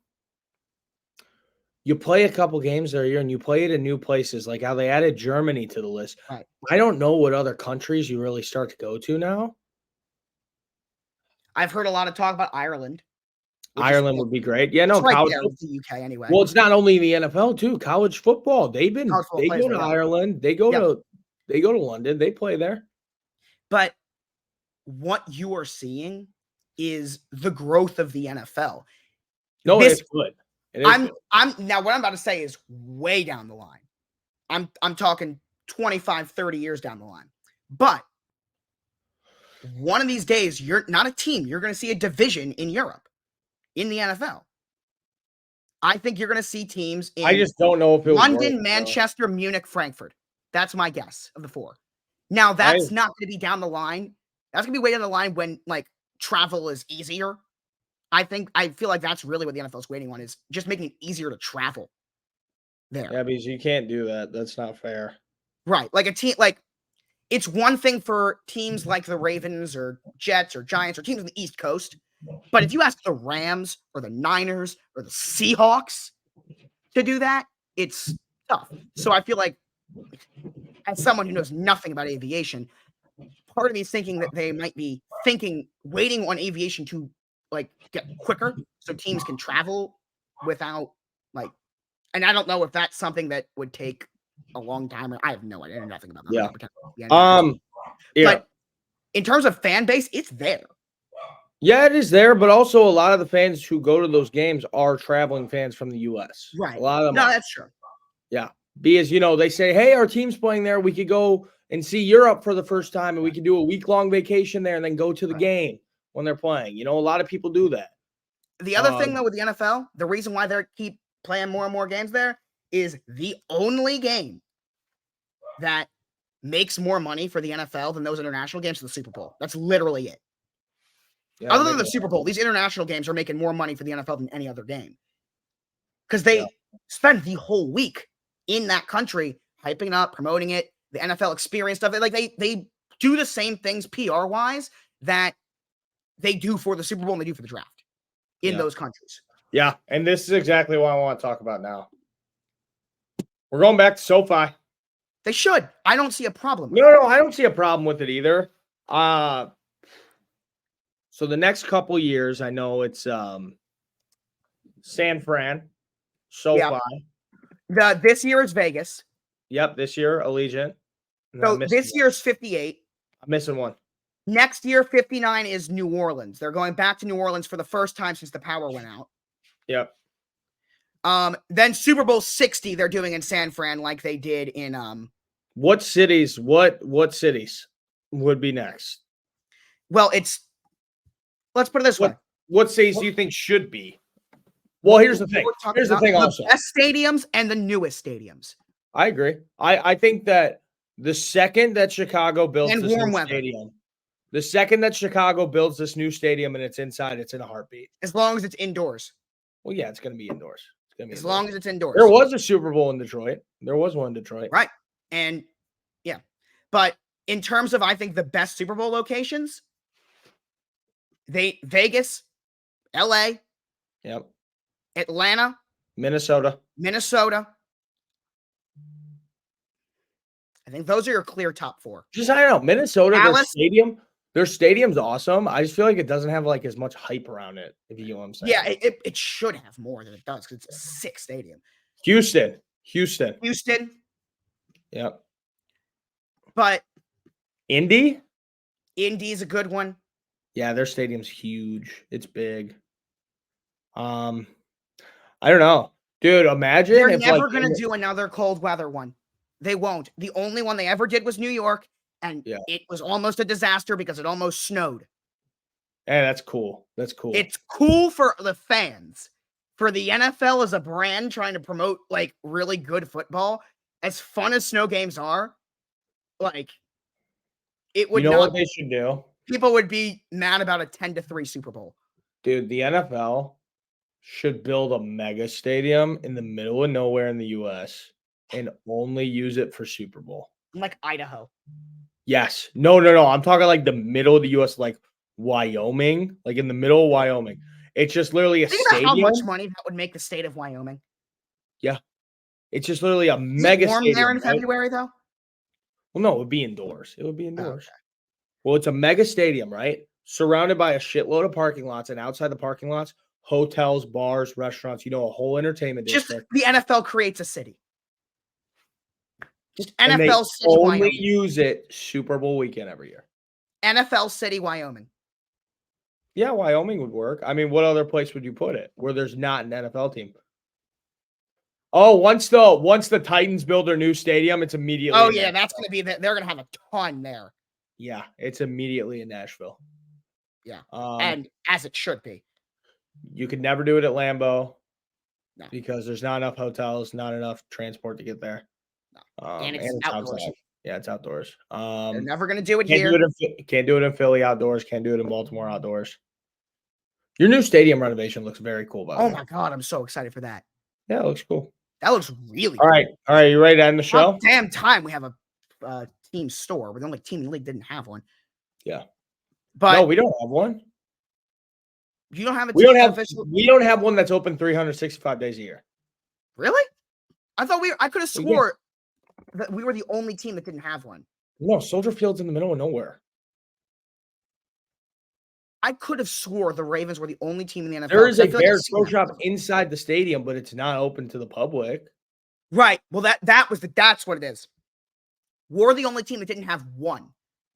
You play a couple games there a year and you play it in new places, like how they added Germany to the list. Right. I don't know what other countries you really start to go to now. I've heard a lot of talk about Ireland. Ireland would be great. Yeah, no, It's right college there football. with the UK anyway. Well, it's not only the NFL too. College football. They College football go plays to there, yeah. Ireland. They go to London. They play there. But what you are seeing is the growth of the NFL. No, This- it's good. It is good. I'm now what I'm about to say is way down the line. I'm talking 25, 30 years down the line. But one of these days, you're not a team. You're going to see a division in Europe, in the NFL. I think you're going to see teams in I just don't know if it would London, work, Manchester, Munich, Frankfurt. That's my guess of the four. Now, that's not going to be down the line. That's going to be way down the line when, like, travel is easier. I feel like that's really what the NFL is waiting on, is just making it easier to travel there. Yeah, because you can't do that. That's not fair. Right. Like a team, like, it's one thing for teams like the Ravens or Jets or Giants or teams on the East Coast. But if you ask the Rams or the Niners or the Seahawks to do that, it's tough. So I feel like, as someone who knows nothing about aviation, part of me is thinking that they might be waiting on aviation to, like, get quicker so teams can travel without, like, and I don't know if that's something that would take a long time. I have no idea. I know nothing about that. Yeah. But in terms of fan base, it's there. Yeah, it is there, but also a lot of the fans who go to those games are traveling fans from the U.S. Right. A lot of them. No, are. that's true. Yeah. Because, they say, hey, our team's playing there. We could go and see Europe for the first time, and we could do a week-long vacation there and then go to the game when they're playing. A lot of people do that. The other thing, though, with the NFL, the reason why they keep playing more and more games there is the only game that makes more money for the NFL than those international games is the Super Bowl. That's literally it. Yeah, Other than the Super Bowl, these international games are making more money for the NFL than any other game. Because they spend the whole week in that country hyping up, promoting it, the NFL experience stuff. Like they do the same things PR-wise that they do for the Super Bowl and they do for the draft in those countries. Yeah, and this is exactly what I want to talk about now. We're going back to SoFi. They should. I don't see a problem. No, I don't see a problem with it either. So the next couple years, I know it's San Fran, SoFi. This year is Vegas. Yep, this year, Allegiant. So this year's 58. I'm missing one. Next year, 59 is New Orleans. They're going back to New Orleans for the first time since the power went out. Yep. Then Super Bowl 60 they're doing in San Fran like they did in What cities? What cities would be next? Well, let's put it this way. What cities do you think should be? Well, here's the thing. Here's the thing also. The best stadiums and the newest stadiums. I agree. I think that the second that Chicago builds And this warm new weather. stadium, the second that Chicago builds this new stadium and it's inside, it's in a heartbeat. As long as it's indoors. Well, yeah, it's going to be indoors. It's going to be As indoors. long as it's indoors. There was a Super Bowl in Detroit. There was one in Detroit. Right. And yeah. But in terms of, I think, the best Super Bowl locations, Vegas, LA, Yep. Atlanta, Minnesota. I think those are your clear top four. Just, I don't know. Minnesota, Dallas. their stadium's awesome. I just feel like it doesn't have like as much hype around it, if you know what I'm saying. Yeah, it should have more than it does because it's a sick stadium. Houston. Yep. But Indy Indy's a good one. Yeah, their stadium's huge. It's big. I don't know. Dude, imagine They're if never going to do another cold weather one. They won't. The only one they ever did was New York, and it was almost a disaster because it almost snowed. Hey, that's cool. That's cool. It's cool for the fans. For the NFL as a brand trying to promote like really good football, as fun as snow games are, like it would what they should do? People would be mad about a 10-3 Super Bowl. Dude, the NFL should build a mega stadium in the middle of nowhere in the US and only use it for Super Bowl. Like Idaho. Yes. No. I'm talking like the middle of the US, like Wyoming, like in the middle of Wyoming. It's just literally a Think about how stadium. much money that would make the state of Wyoming. It's just literally a Is it mega warm stadium. there in right? February though? Well, no, it would be indoors. It would be Oh, indoors. okay. Well, it's a mega stadium, right? Surrounded by a shitload of parking lots, and outside the parking lots, hotels, bars, restaurants. A whole entertainment Just district. the NFL creates a city. Just And they NFL City, only Wyoming. use it Super Bowl weekend every year. NFL City, Wyoming. Yeah, Wyoming would work. I mean, what other place would you put it where there's not an NFL team? Oh, once the Titans build their new stadium, it's immediately. Oh yeah, that's gonna be they're gonna have a ton there. Yeah, it's immediately in Nashville. Yeah, and as it should be. You could never do it at Lambeau. No. Because there's not enough hotels, not enough transport to get there. No. And it's outdoors. outside. Yeah, it's outdoors. They're never gonna do it Can't here. Can't do it in Philly outdoors. Can't do it in Baltimore outdoors. Your new stadium renovation looks very cool, by the way. Oh my god, I'm so excited for that. Yeah, it looks cool. That looks really All right. All right, you ready to end the show? About damn time we have a team store. We're the only team in the league didn't have one. Yeah. But No, we don't have one. you don't have a We team don't have official. we don't have one that's open 365 days a year. Really? I thought I could have We do. swore that we were the only team that didn't have one. No, Soldier Field's in the middle of nowhere. I could have swore the Ravens were the only team in the NFL. There is a I feel like I've Bears seen Pro that. Shop inside the stadium, but it's not open to the public. Right. Well, that's what it is. We're the only team that didn't have one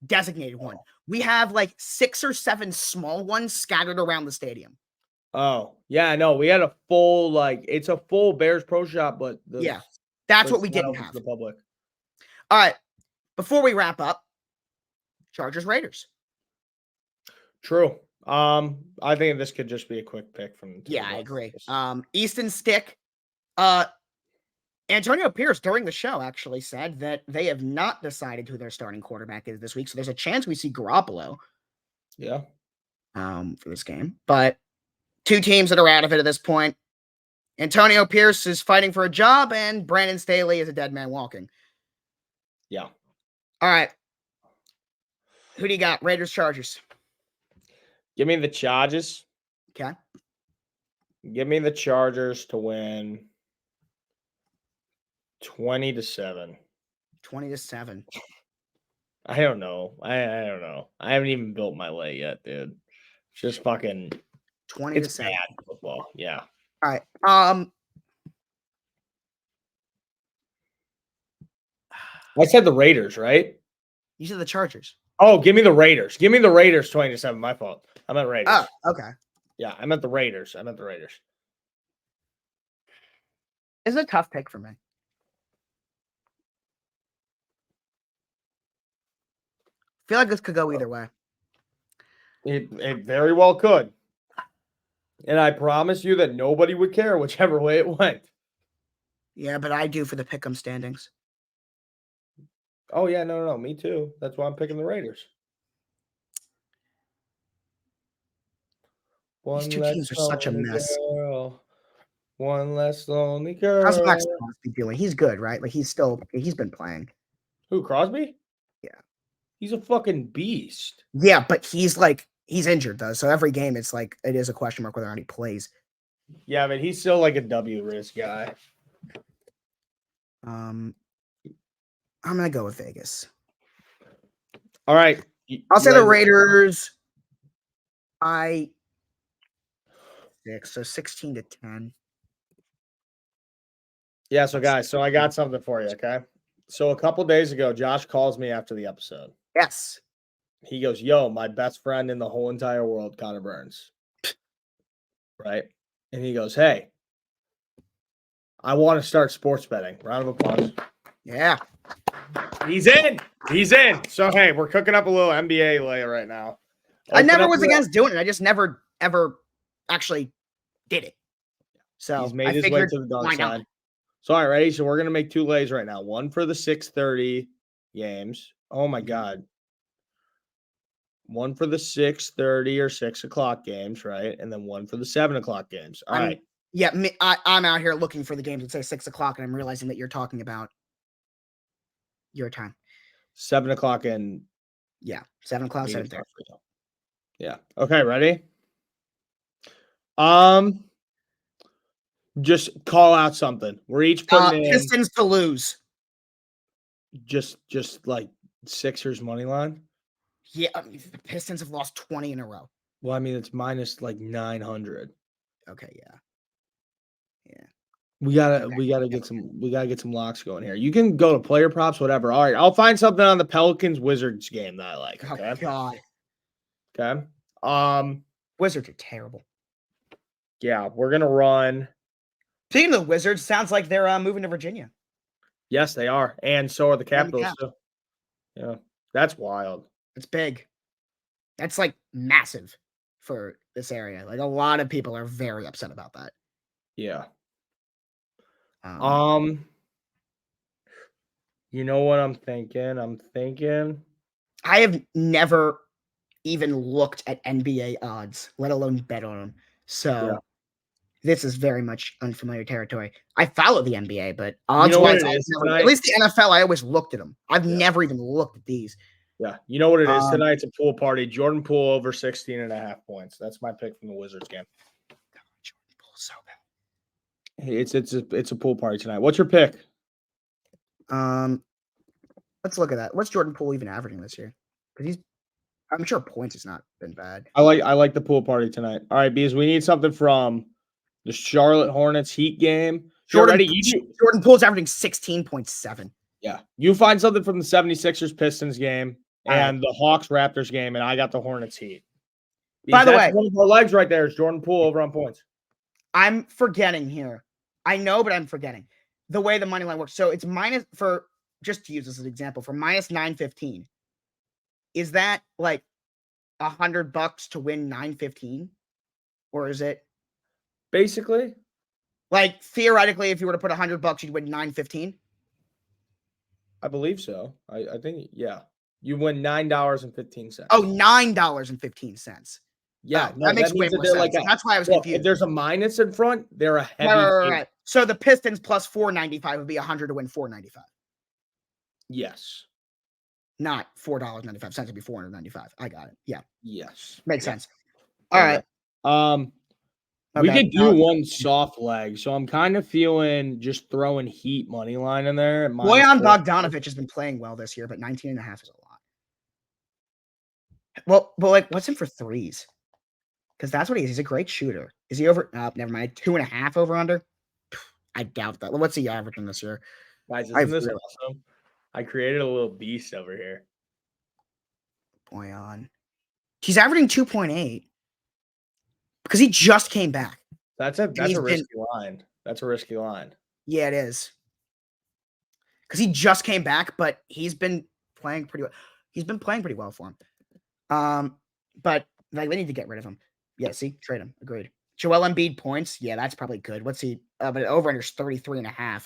designated one. We have like 6 or 7 small ones scattered around the stadium. Oh, yeah, no, we had a full, it's a full Bears Pro Shop, but Yeah, that's what it's we not didn't open to have. the public. All right. Before we wrap up, Chargers Raiders. True. I think this could just be a quick pick from. Yeah, I agree. Easton Stick. Antonio Pierce during the show actually said that they have not decided who their starting quarterback is this week, so there's a chance we see Garoppolo. Yeah. For this game, but 2 teams that are out of it at this point. Antonio Pierce is fighting for a job, and Brandon Staley is a dead man walking. Yeah. All right. Who do you got? Raiders, Chargers. Give me the Chargers. Okay. Give me the Chargers to win 20-7. 20-7. I don't know. I don't know. I haven't even built my lay yet, dude. It's just fucking 20-7. It's bad football. Yeah. All right. I said the Raiders, right? You said the Chargers. Oh, give me the Raiders. Give me the Raiders 20-7. My fault. I meant Raiders. Oh, okay. Yeah, I meant the Raiders. It's a tough pick for me. I feel like this could go either way. It very well could. And I promise you that nobody would care whichever way it went. Yeah, but I do for the pick'em standings. Oh, yeah, no. Me too. That's why I'm picking the Raiders. These 2 teams are such a mess. One less lonely girl. How's Max Crosby doing? He's good, right? Like he's been playing. Who, Crosby? Yeah. He's a fucking beast. Yeah, but he's injured though. So every game it is a question mark whether or not he plays. Yeah, but he's still like a W risk guy. I'm gonna go with Vegas. All right. I'll say the Raiders. 6, so 16-10. Yeah, so guys, I got something for you, okay? So a couple days ago, Josh calls me after the episode. Yes. He goes, yo, my best friend in the whole entire world, Connor Burns. Right? And he goes, hey, I want to start sports betting. Round of applause. Yeah. He's in. So, hey, we're cooking up a little NBA layer right now. I never was against doing it. I just never, ever actually did it. So he's made his way to the dark side. So, all right, ready? So we're going to make 2 lays right now. One for the 6:30 games. Oh, my God. One for the 6:30 or 6 o'clock games, right? And then one for the 7 o'clock games. All right. Yeah, I'm out here looking for the games that say 6 o'clock, and I'm realizing that you're talking about your time. 7 o'clock and... Yeah, 7 o'clock, 7:30. Yeah. Okay, ready? Just call out something. We're each putting in Pistons to lose. just like Sixers money line. Yeah, the Pistons have lost 20 in a row. Well, I mean, it's minus like 900. Okay, yeah. We gotta get some locks going here. You can go to player props, whatever. All right, I'll find something on the Pelicans Wizards game that I like. Okay. Oh God. Okay. Wizards are terrible. Yeah, we're gonna run. Speaking of the Wizards, sounds like they're moving to Virginia. Yes, they are, and so are the Capitals too. Yeah, that's wild. It's big. That's like massive for this area. Like a lot of people are very upset about that. Yeah. You know what I'm thinking? I have never even looked at NBA odds, let alone bet on them. So this is very much unfamiliar territory. I follow the NBA, but odds-wise, at least the NFL, I always looked at them. I've never even looked at these. Yeah. You know what it is tonight? It's a pool party. Jordan Poole over 16.5 points. That's my pick from the Wizards game. Jordan Poole so bad. Hey, it's a pool party tonight. What's your pick? Let's look at that. What's Jordan Poole even averaging this year? Because I'm sure points has not been bad. I like the pool party tonight. All right, because we need something from the Charlotte Hornets Heat game. Jordan Poole's averaging 16.7. Yeah. You find something from the 76ers Pistons game and the Hawks Raptors game, and I got the Hornets Heat. By the way, one of our legs right there is Jordan Poole over on points. I'm forgetting here. I know, but I'm forgetting the way the money line works. So it's minus for, just to use this as an example, for minus 915. Is that like $100 to win 915? Or is it basically like theoretically, if you were to put $100, you'd win 915? I believe so. I think, yeah. You win $9.15. Oh, $9.15. Yeah, that makes way more sense. That's why I was confused. If there's a minus in front, they're a heavy. Right. So the Pistons plus 495 would be 100 to win 495. Yes. Not $4.95. It'd be 495. I got it. Yeah. Yes. Makes sense. All right. We could do one soft leg, so I'm kind of feeling just throwing Heat money line in there. Bojan Bogdanovic has been playing well this year, but 19.5 is a lot. Well, but like, what's in for threes? Because that's what he is. He's a great shooter. Is he over? Never mind. 2.5 over under? I doubt that. What's he averaging this year? Guys, isn't this awesome? I created a little beast over here. Bojan. He's averaging 2.8 because he just came back. That's a risky line. That's a risky line. Yeah, it is. Because he just came back, but he's been playing pretty well. He's been playing pretty well for him. But like, they need to get rid of him. Yeah, see, trade him. Agreed. Joel Embiid points. Yeah, that's probably good. What's he? But over under 33.5.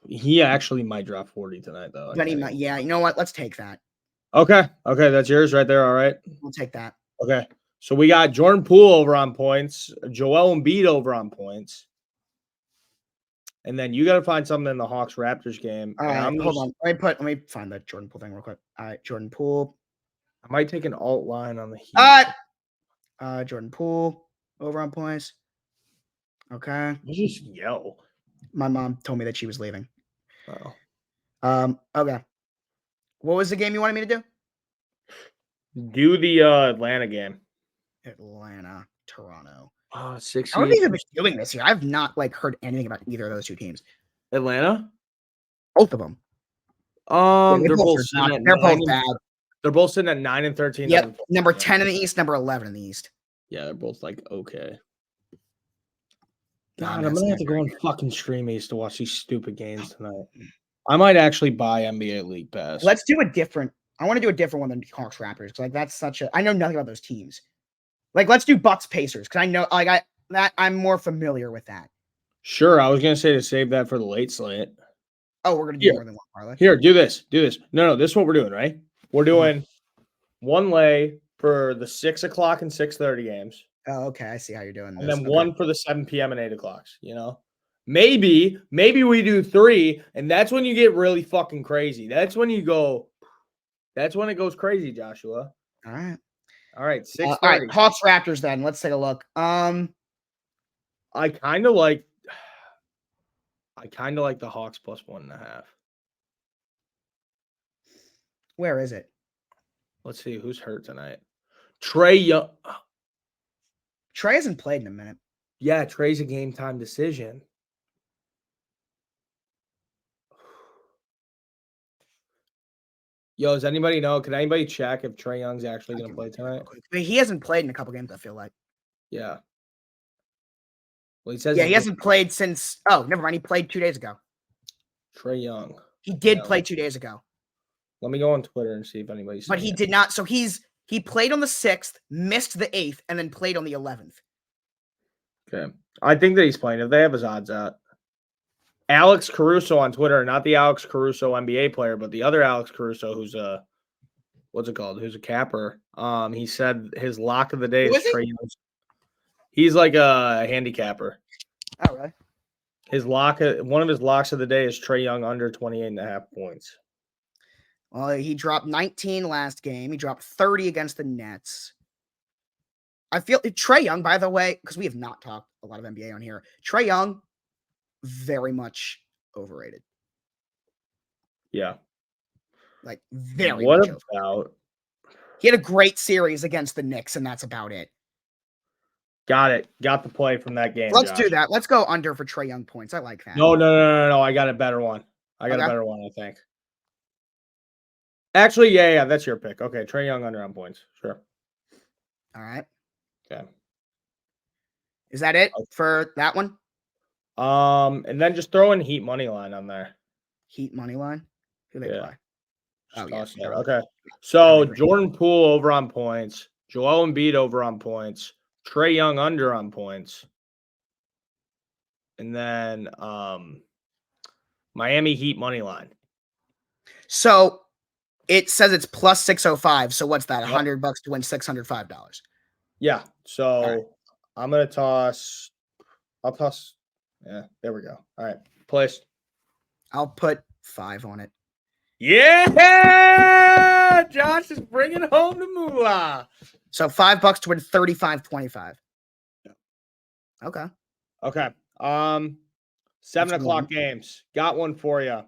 He actually might drop 40 tonight, though. But he might. Yeah, you know what? Let's take that. Okay, that's yours right there. All right, we'll take that. Okay, so we got Jordan Poole over on points, Joel Embiid over on points, and then you got to find something in the Hawks Raptors game. All right, hold on. Let me find the Jordan Poole thing real quick. All right, Jordan Poole. I might take an alt line on the Heat. Jordan Poole over on points. Okay. You just yell. My mom told me that she was leaving. Oh. Okay. What was the game you wanted me to do? Do the Atlanta game. Atlanta, Toronto. 6. How are they even doing this year? I've not heard anything about either of those two teams. Atlanta? Both of them. They're both bad. They're both sitting at 9 and 13. Yep. Number 10 in the East, number 11 in the East. Yeah, they're both okay. God, I'm gonna have to go on fucking Stream East to watch these stupid games tonight. I might actually buy NBA League Pass. Let's do a different. I want to do a different one than Hawks Raptors because that's such a. I know nothing about those teams. Let's do Bucks Pacers because I know I'm more familiar with that. Sure, I was gonna say to save that for the late slate. Oh, we're gonna do more than one parlay. Here, do this. No, this is what we're doing, right? We're doing one lay for the 6 o'clock and 6:30 games. Oh, okay. I see how you're doing this. And then one for the 7 p.m. and 8 o'clocks, Maybe we do 3, and that's when you get really fucking crazy. That's when it goes crazy, Joshua. All right. 6:30. All right, Hawks Raptors then. Let's take a look. I kind of like the Hawks plus 1.5. Where is it? Let's see who's hurt tonight. Trey Young. Trey hasn't played in a minute. Yeah, Trey's a game time decision. Yo, does anybody know? Can anybody check if Trey Young's actually going to play tonight? But he hasn't played in a couple games, I feel like. Yeah. Well, he says Yeah, he hasn't played since. Oh, never mind. He played 2 days ago. Trey Young. He did play 2 days ago. Let me go on Twitter and see if anybody's. But he did not. So he played on the 6th, missed the 8th, and then played on the 11th. Okay. I think that he's playing. If they have his odds out. Alex Caruso on Twitter, not the Alex Caruso NBA player, but the other Alex Caruso, who's a what's it called? Who's a capper. He said his lock of the day is Trey Young. He's like a handicapper. Oh, really? One of his locks of the day is Trey Young under 28.5 points. Well, he dropped 19 last game. He dropped 30 against the Nets. I feel Trey Young, by the way, because we have not talked a lot of NBA on here. Trey Young, very much overrated. Yeah. Like, very What much about? He had a great series against the Knicks, and that's about it. Got it. Got the play from that game. Let's Josh. do that. Let's go under for Trey Young points. I like that. No. I got a better one. I think. Actually, yeah. That's your pick. Okay, Trey Young under on points. Sure. All right. Okay. Is that it for that one? And then just throw in Heat money line on there. Heat money line. Who they play? Oh, yeah. Okay. So Jordan Poole over on points. Joel Embiid over on points. Trey Young under on points. And then Miami Heat money line. So it says it's plus 605. So what's that? $100 to win $605. Yeah. So I'm gonna toss. I'll toss. Yeah, there we go. All right. Place. I'll put 5 on it. Yeah, Josh is bringing home the moolah. So $5 to win 35.25. Okay. 7 o'clock games. Got one for you.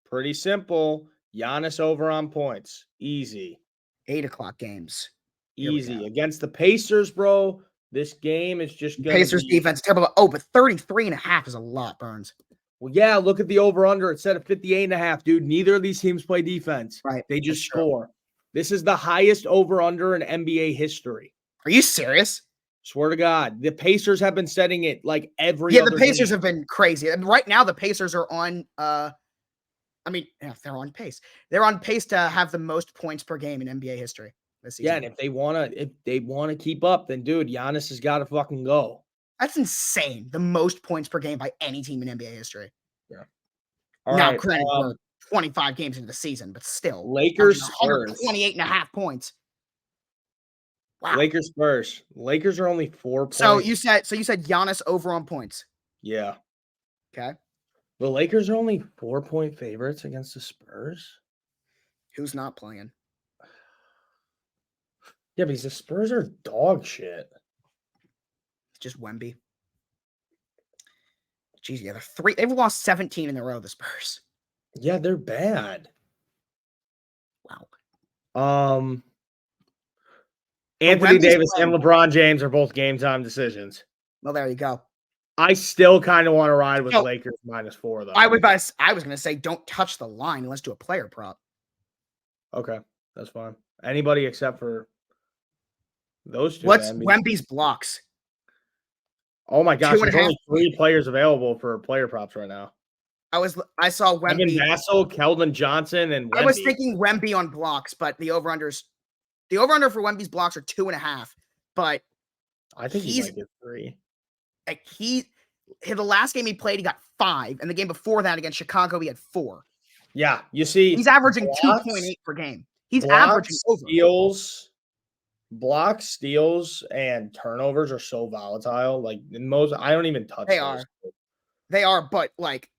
Pretty simple. Giannis over on points. Easy. 8 o'clock games. Easy. Against the Pacers, bro. This game is just going Pacers defense is terrible. Oh, but 33.5 is a lot, Burns. Well, yeah, look at the over-under. It said at 58.5, dude. Neither of these teams play defense. Right. They just score. This is the highest over-under in NBA history. Are you serious? Swear to God. The Pacers have been setting it like every the Pacers have been crazy. And right now, the Pacers are on they're on pace. They're on pace to have the most points per game in NBA history this season. Yeah, and if they wanna keep up, then dude, Giannis has got to fucking go. That's insane. The most points per game by any team in NBA history. Yeah. Now, granted, we're 25 games into the season, but still. Lakers 128.5 points. Wow. Lakers Spurs. Lakers are only 4 points. So you said Giannis over on points. Yeah. Okay. The Lakers are only 4-point favorites against the Spurs. Who's not playing? Yeah, because the Spurs are dog shit. Just Wemby. Jeez, yeah, they've lost 17 in a row, the Spurs. Yeah, they're bad. Wow. Anthony Davis and LeBron James are both game time decisions. Well, there you go. I still kind of want to ride with Lakers -4, though. I was going to say, don't touch the line. Let's do a player prop. Okay, that's fine. Anybody except for those two. What's Wemby's blocks? Oh my gosh, there's only 3 players available for player props right now. I saw Wemby. Evan Vassell, Keldon Johnson, and Wemby. I was thinking Wemby on blocks, but the over-under for Wemby's blocks are 2.5. But I think he might get 3. Like the last game he played, he got 5, and the game before that against Chicago, he had 4. Yeah, you see, he's averaging 2.8 per game. He's averaging over. Blocks, steals, and turnovers are so volatile. Like I don't even touch. They are, but like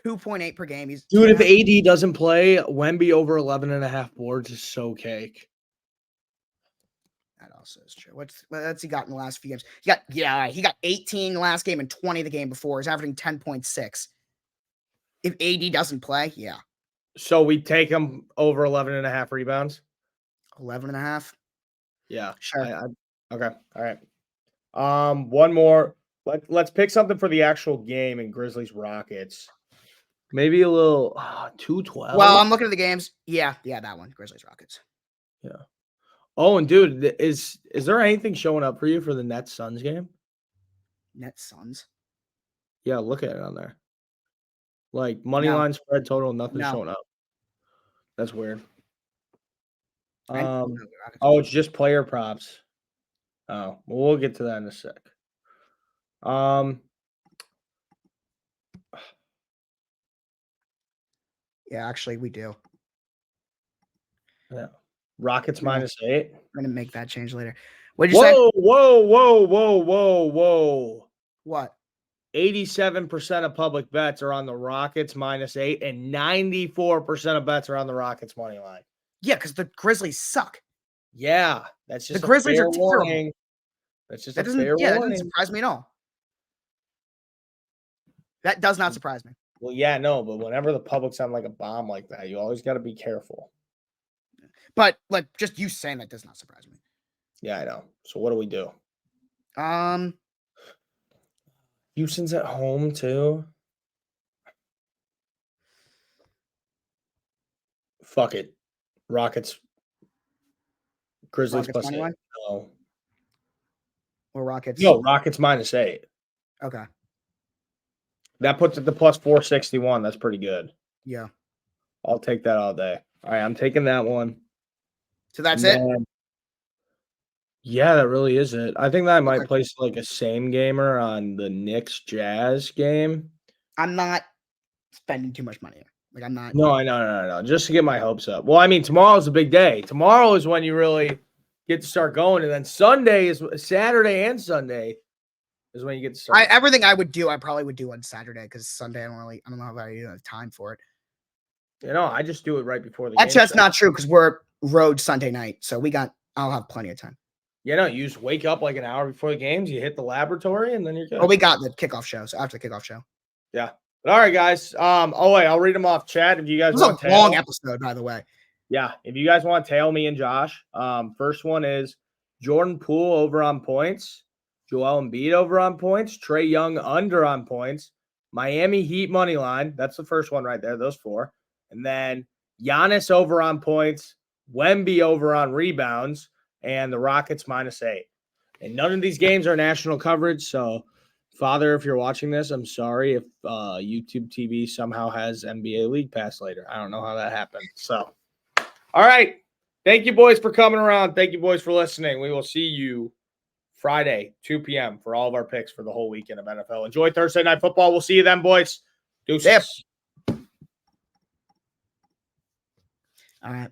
2.8 per game. Dude, if AD doesn't play, Wemby over 11.5 boards is so cake. else is true? What's he got in the last few games? He got 18 in the last game and 20 the game before. He's averaging 10.6. If AD doesn't play, yeah. So we take him over 11.5 rebounds. 11.5. Yeah, Sure. Okay, all right. One more. Let's pick something for the actual game in Grizzlies Rockets. Maybe a little 212. Well, I'm looking at the games. Yeah, that one. Grizzlies Rockets. Yeah. Oh, and dude, is there anything showing up for you for the Nets Suns game? Nets Suns. Yeah, look at it on there. Like money No. line spread total, nothing No. showing up. That's weird. I- Oh, it's just player props. Oh, well, we'll get to that in a sec. Yeah, actually, we do. Yeah. Rockets Yeah. -8. We're gonna make that change later. What did you say? Whoa. What? 87% of public bets are on the Rockets -8, and 94% of bets are on the Rockets money line. Yeah, because the Grizzlies suck. Yeah, that's just The Grizzlies a fair are terrible. warning. That's just That a fair doesn't warning. surprise me at all. That does not surprise me. Well, yeah, no, but whenever the public's on like a bomb like that, you always got to be careful. But like just you saying that does not surprise me. Yeah, I know. So what do we do? Houston's at home too. Fuck it. Rockets. Grizzlies Rockets money +8. line? No. Or Rockets. No, Rockets -8. Okay. That puts it to +461. That's pretty good. Yeah. I'll take that all day. All right, I'm taking that one. So that's And it. then- Yeah, that really is it. I think that I might Okay. place like a same gamer on the Knicks Jazz game. I'm not spending too much money. Like I'm not. No, I know. Just to get my hopes up. Well, I mean, tomorrow's a big day. Tomorrow is when you really get to start going, and then Saturday and Sunday is when you get to start. Everything I would do, I probably would do on Saturday because Sunday I don't know if I have time for it. I just do it right before the Actually, game that's starts. not true because we're road Sunday night, so I'll have plenty of time. You just wake up like an hour before the games, you hit the laboratory, and then you're good. Well, we got the kickoff show, so after the kickoff show. Yeah. But all right, guys. I'll read them off chat if you guys It was want a long episode, by the way. Yeah, if you guys want to tail me and Josh, first one is Jordan Poole over on points, Joel Embiid over on points, Trae Young under on points, Miami Heat money line. That's the first one right there, those four. And then Giannis over on points, Wemby over on rebounds, and the Rockets -8. And none of these games are national coverage, so Father, if you're watching this, I'm sorry if YouTube TV somehow has NBA League Pass later. I don't know how that happened. So, all right. Thank you, boys, for coming around. Thank you, boys, for listening. We will see you Friday, 2 p.m. for all of our picks for the whole weekend of NFL. Enjoy Thursday Night Football. We'll see you then, boys. Deuces. All right.